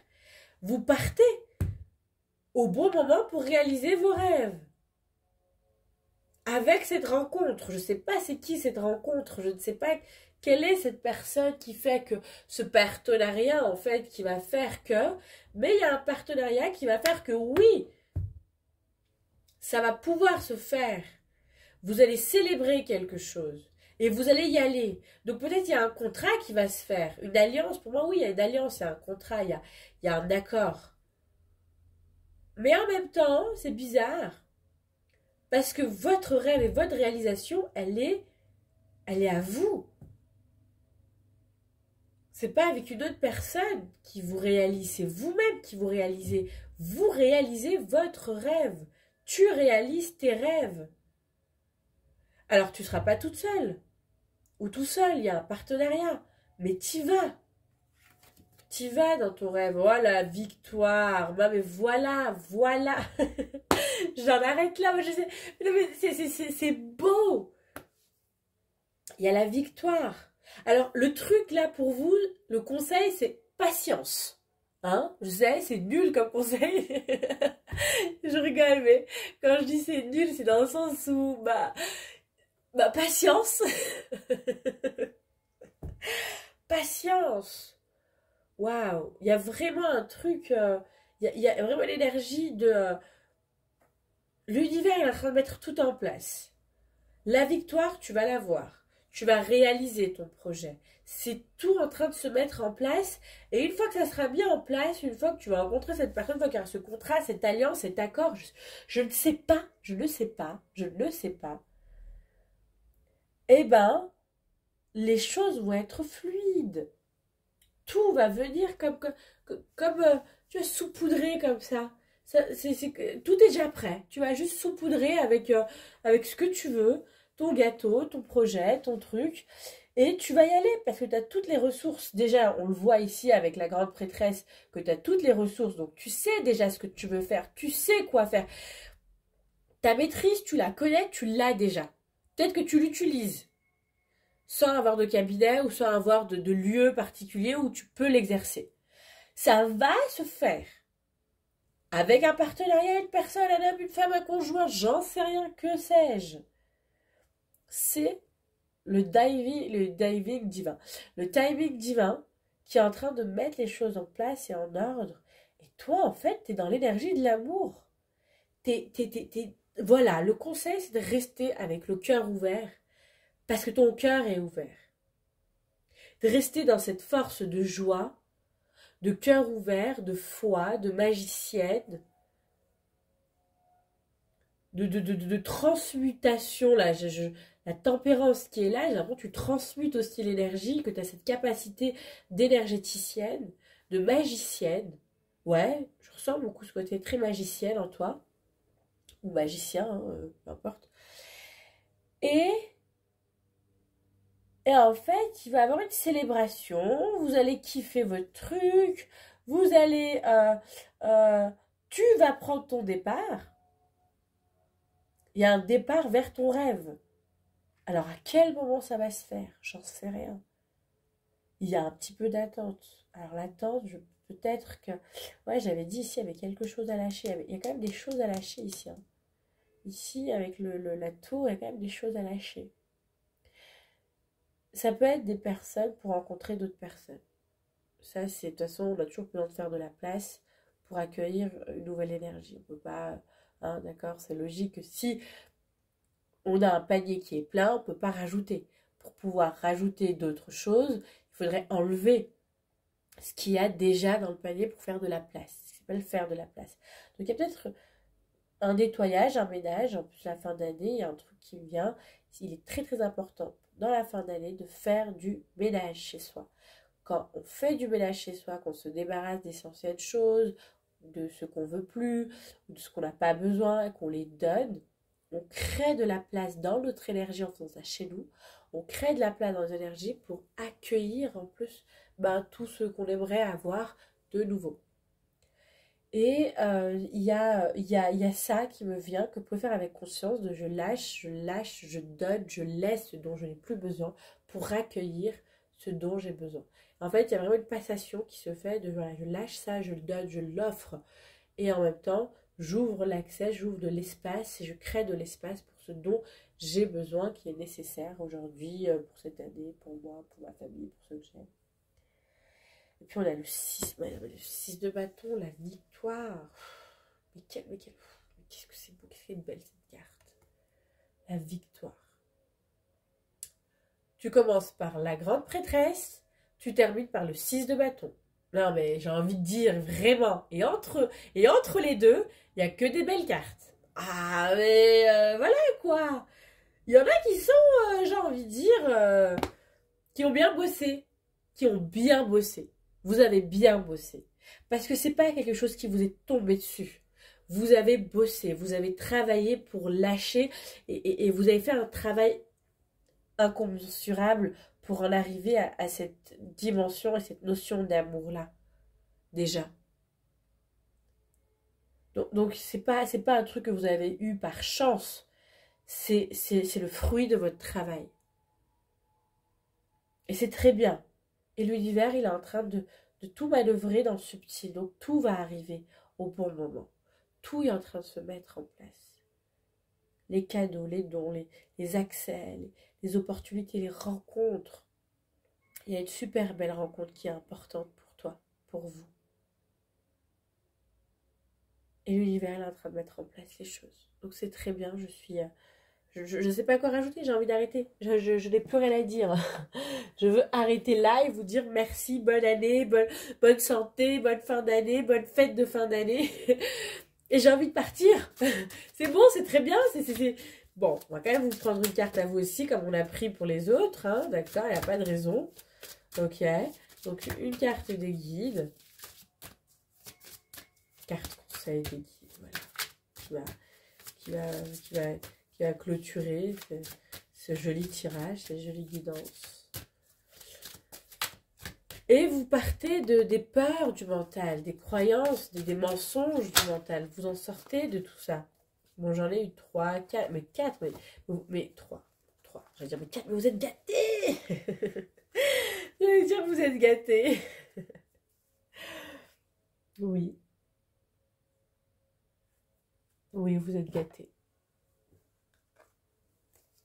Vous partez au bon moment pour réaliser vos rêves. Avec cette rencontre, je ne sais pas c'est qui cette rencontre, je ne sais pas quelle est cette personne qui fait que ce partenariat en fait qui va faire que, mais il y a un partenariat qui va faire que oui, ça va pouvoir se faire. Vous allez célébrer quelque chose et vous allez y aller. Donc peut-être il y a un contrat qui va se faire, une alliance. Pour moi oui, il y a une alliance, il y a un contrat, il y a un accord. Mais en même temps, c'est bizarre. Parce que votre rêve et votre réalisation, elle est à vous. C'est pas avec une autre personne qui vous réalise, c'est vous-même qui vous réalisez. Vous réalisez votre rêve. Tu réalises tes rêves. Alors tu ne seras pas toute seule. Ou tout seul, il y a un partenariat. Mais t'y vas. T'y vas dans ton rêve. Voilà, victoire. Mais voilà. J'en arrête là. C'est beau. Il y a la victoire. Alors, le truc là pour vous, le conseil, c'est patience. Hein? Je sais, c'est nul comme conseil. Je rigole, mais quand je dis c'est nul, c'est dans le sens où, patience. Patience. Waouh. Il y a vraiment un truc, il y a vraiment l'énergie de... l'univers est en train de mettre tout en place. La victoire, tu vas l'avoir. Tu vas réaliser ton projet. C'est tout en train de se mettre en place. Et une fois que ça sera bien en place, une fois que tu vas rencontrer cette personne, une fois qu'il y aura ce contrat, cette alliance, cet accord, je ne sais pas, eh ben, les choses vont être fluides. Tout va venir comme tu vas saupoudrer comme ça. Tout est déjà prêt. Tu vas juste saupoudrer avec ce que tu veux, ton gâteau, ton projet, ton truc. Et tu vas y aller parce que tu as toutes les ressources. Déjà, on le voit ici avec la grande prêtresse, que tu as toutes les ressources. Donc, tu sais déjà ce que tu veux faire. Tu sais quoi faire. Ta maîtrise, tu la connais, tu l'as déjà. Peut-être que tu l'utilises sans avoir de cabinet ou sans avoir de lieu particulier où tu peux l'exercer. Ça va se faire. Avec un partenariat, une personne, un homme, une femme, un conjoint, j'en sais rien, que sais-je. C'est le diving divin. Le timing divin qui est en train de mettre les choses en place et en ordre. Et toi, en fait, tu es dans l'énergie de l'amour. Voilà, le conseil, c'est de rester avec le cœur ouvert parce que ton cœur est ouvert. De rester dans cette force de joie, de cœur ouvert, de foi, de magicienne, de transmutation. Là, la tempérance qui est là, j'ai l'impression que tu transmutes aussi l'énergie, que tu as cette capacité d'énergéticienne, de magicienne. Ouais, je ressens beaucoup ce côté très magicienne en toi, ou magicien, hein, peu importe. Et en fait, il va y avoir une célébration, vous allez kiffer votre truc, vous allez... tu vas prendre ton départ. Il y a un départ vers ton rêve. Alors, à quel moment ça va se faire? J'en sais rien. Il y a un petit peu d'attente. Alors, l'attente, peut-être que... Ouais, j'avais dit ici, il y avait quelque chose à lâcher. Il y a quand même des choses à lâcher ici. Hein. Ici, avec la tour, il y a quand même des choses à lâcher. Ça peut être des personnes pour rencontrer d'autres personnes. Ça, c'est... De toute façon, on a toujours besoin de faire de la place pour accueillir une nouvelle énergie. On ne peut pas... Hein, d'accord, c'est logique que si on a un panier qui est plein, on ne peut pas rajouter. Pour pouvoir rajouter d'autres choses, il faudrait enlever ce qu'il y a déjà dans le panier pour faire de la place. Ça s'appelle faire de la place. Donc il y a peut-être un nettoyage, un ménage. En plus, la fin d'année, il y a un truc qui me vient. Il est très très important dans la fin d'année de faire du ménage chez soi. Quand on fait du ménage chez soi, qu'on se débarrasse d'essentielles choses, de ce qu'on veut plus, de ce qu'on n'a pas besoin, qu'on les donne, on crée de la place dans notre énergie en faisant ça chez nous. On crée de la place dans nos énergies pour accueillir en plus tout ce qu'on aimerait avoir de nouveau. Et il y a ça qui me vient, que vous pouvez faire avec conscience, de je lâche, je donne, je laisse ce dont je n'ai plus besoin pour accueillir ce dont j'ai besoin. En fait, il y a vraiment une passation qui se fait de voilà, je lâche ça, je le donne, je l'offre. Et en même temps, j'ouvre l'accès, j'ouvre de l'espace et je crée de l'espace pour ce dont j'ai besoin, qui est nécessaire aujourd'hui, pour cette année, pour moi, pour ma famille, pour ceux que j'aime. Et puis on a le 6 de bâton, la victoire. Mais qu'est-ce que c'est beau, qu'est-ce qu'elle est belle cette carte. La victoire. Tu commences par la grande prêtresse, tu termines par le 6 de bâton. Non mais j'ai envie de dire vraiment. Et entre les deux, il n'y a que des belles cartes. Ah mais voilà quoi. Il y en a qui sont, j'ai envie de dire, qui ont bien bossé. Qui ont bien bossé. Vous avez bien bossé. Parce que c'est pas quelque chose qui vous est tombé dessus. Vous avez bossé, vous avez travaillé pour lâcher et vous avez fait un travail incommensurable pour en arriver à cette dimension et cette notion d'amour-là. Déjà. Donc c'est pas un truc que vous avez eu par chance. C'est le fruit de votre travail. Et c'est très bien. Et l'univers, il est en train de tout manœuvrer dans le subtil. Donc tout va arriver au bon moment. Tout est en train de se mettre en place. Les cadeaux, les dons, les accès, les opportunités, les rencontres. Il y a une super belle rencontre qui est importante pour toi, pour vous. Et l'univers est en train de mettre en place les choses. Donc c'est très bien, je suis... Je ne sais pas quoi rajouter, j'ai envie d'arrêter. Je n'ai plus rien à dire. Je veux arrêter là et vous dire merci, bonne année, bonne santé, bonne fin d'année, bonne fête de fin d'année. Et j'ai envie de partir. C'est bon, c'est très bien. Bon, on va quand même vous prendre une carte à vous aussi, comme on a pris pour les autres. Hein, d'accord, il n'y a pas de raison. Ok, donc une carte des guides. Carte conseil des guides, voilà. Qui va clôturer ce joli tirage, cette jolie guidance. Et vous partez des peurs du mental, des croyances, des mensonges du mental. Vous en sortez de tout ça. Bon, j'en ai eu 3, 4, mais 4, mais 3. J'allais dire, mais 4, mais vous êtes gâtés. J'allais dire, vous êtes gâtés. Oui. Oui, vous êtes gâtés.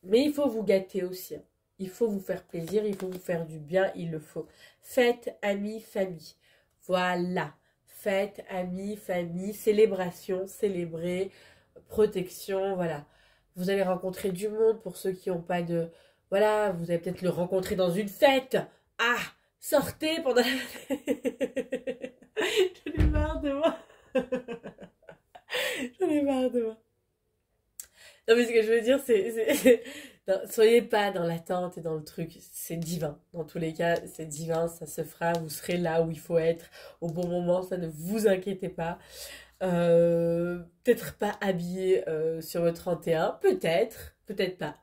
Mais il faut vous gâter aussi. Hein. Il faut vous faire plaisir, il faut vous faire du bien, il le faut. Fête, amis, famille. Voilà. Fête, amis, famille, célébration, célébrer, protection, voilà. Vous allez rencontrer du monde pour ceux qui n'ont pas de... Voilà, vous allez peut-être le rencontrer dans une fête. Ah, sortez pendant la... J'en ai marre de moi. J'en ai marre de moi. Non, mais ce que je veux dire, non, soyez pas dans l'attente et dans le truc. C'est divin. Dans tous les cas, c'est divin. Ça se fera. Vous serez là où il faut être au bon moment. Ça, ne vous inquiétez pas. Peut-être pas habillé sur le 31. Peut-être. Peut-être pas.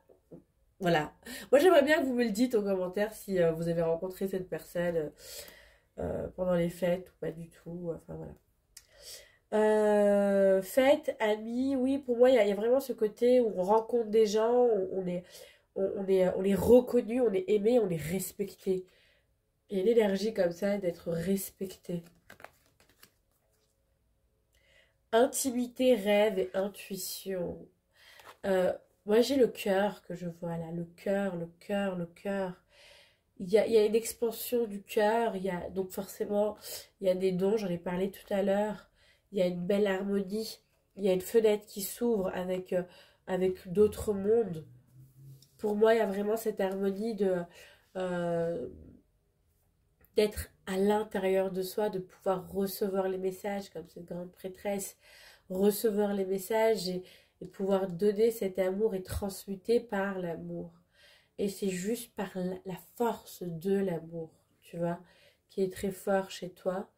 Voilà. Moi, j'aimerais bien que vous me le dites en commentaire si vous avez rencontré cette personne pendant les fêtes ou pas du tout. Enfin, voilà. Fête, amis, oui, pour moi, il y a vraiment ce côté où on rencontre des gens, on est reconnu, on est aimé, on est respecté. Il y a une énergie comme ça d'être respecté. Intimité, rêve et intuition. Moi, j'ai le cœur que je vois là, le cœur, le cœur, le cœur. Il y a une expansion du cœur, donc forcément, il y a des dons, j'en ai parlé tout à l'heure. Il y a une belle harmonie, il y a une fenêtre qui s'ouvre avec d'autres mondes. Pour moi, il y a vraiment cette harmonie d'être à l'intérieur de soi, de pouvoir recevoir les messages, comme cette grande prêtresse, recevoir les messages et pouvoir donner cet amour et transmuter par l'amour. Et c'est juste par la force de l'amour, tu vois, qui est très fort chez toi.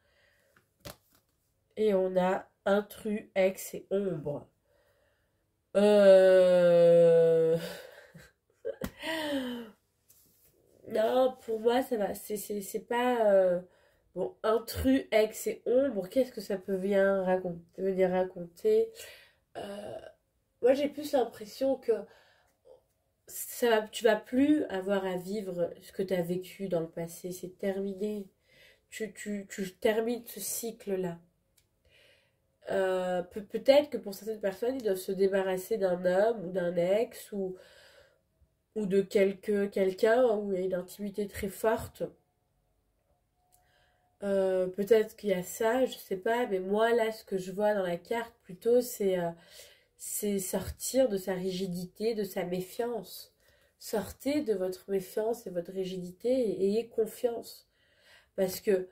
Et on a intrus, ex et ombre. Non, pour moi, ça va. C'est pas... Bon, intrus, ex et ombre, qu'est-ce que ça peut venir raconter Moi, j'ai plus l'impression que tu vas plus avoir à vivre ce que tu as vécu dans le passé. C'est terminé. Tu termines ce cycle-là. Peut-être que pour certaines personnes, ils doivent se débarrasser d'un homme ou d'un ex ou de quelqu'un où il y a une intimité très forte. Peut-être qu'il y a ça, je sais pas, mais moi là, ce que je vois dans la carte plutôt, c'est sortir de sa rigidité, de sa méfiance. Sortez de votre méfiance et votre rigidité et ayez confiance. Parce que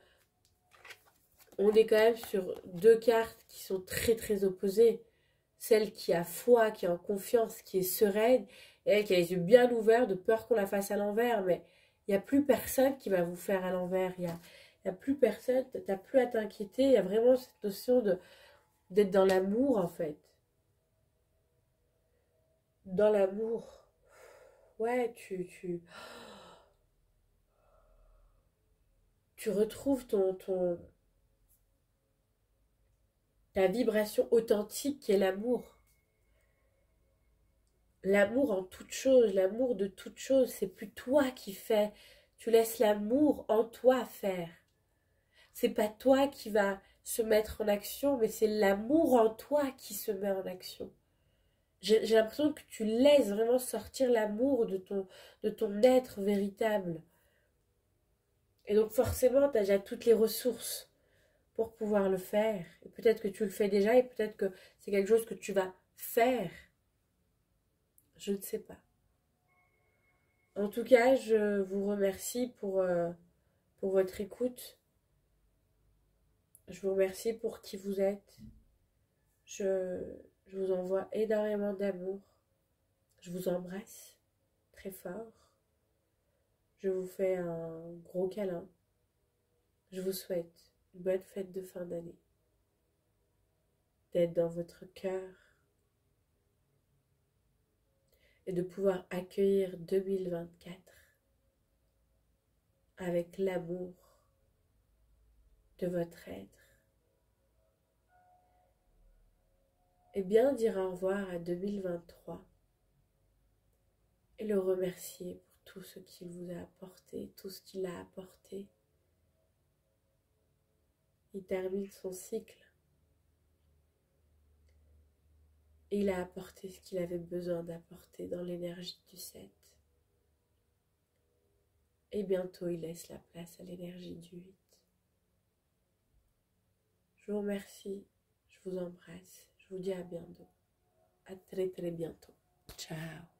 on est quand même sur deux cartes qui sont très très opposées. Celle qui a foi, qui est en confiance, qui est sereine, et elle qui a les yeux bien ouverts de peur qu'on la fasse à l'envers. Mais il n'y a plus personne qui va vous faire à l'envers. Il y a plus personne, tu n'as plus à t'inquiéter. Il y a vraiment cette notion d'être dans l'amour en fait. Dans l'amour. Ouais, tu retrouves ta vibration authentique qui est l'amour. L'amour en toute chose, l'amour de toute chose, c'est plus toi qui fais. Tu laisses l'amour en toi faire. C'est pas toi qui va se mettre en action, mais c'est l'amour en toi qui se met en action. J'ai l'impression que tu laisses vraiment sortir l'amour de ton être véritable. Et donc forcément, tu as déjà toutes les ressources pour pouvoir le faire. Et peut-être que tu le fais déjà et peut-être que c'est quelque chose que tu vas faire. Je ne sais pas. En tout cas, je vous remercie pour votre écoute. Je vous remercie pour qui vous êtes. Je vous envoie énormément d'amour. Je vous embrasse très fort. Je vous fais un gros câlin. Je vous souhaite une bonne fête de fin d'année. D'être dans votre cœur. Et de pouvoir accueillir 2024 avec l'amour de votre être. Et bien dire au revoir à 2023 et le remercier pour tout ce qu'il vous a apporté, tout ce qu'il a apporté. Il termine son cycle et il a apporté ce qu'il avait besoin d'apporter dans l'énergie du 7. Et bientôt, il laisse la place à l'énergie du 8. Je vous remercie, je vous embrasse, je vous dis à bientôt. À très très bientôt. Ciao.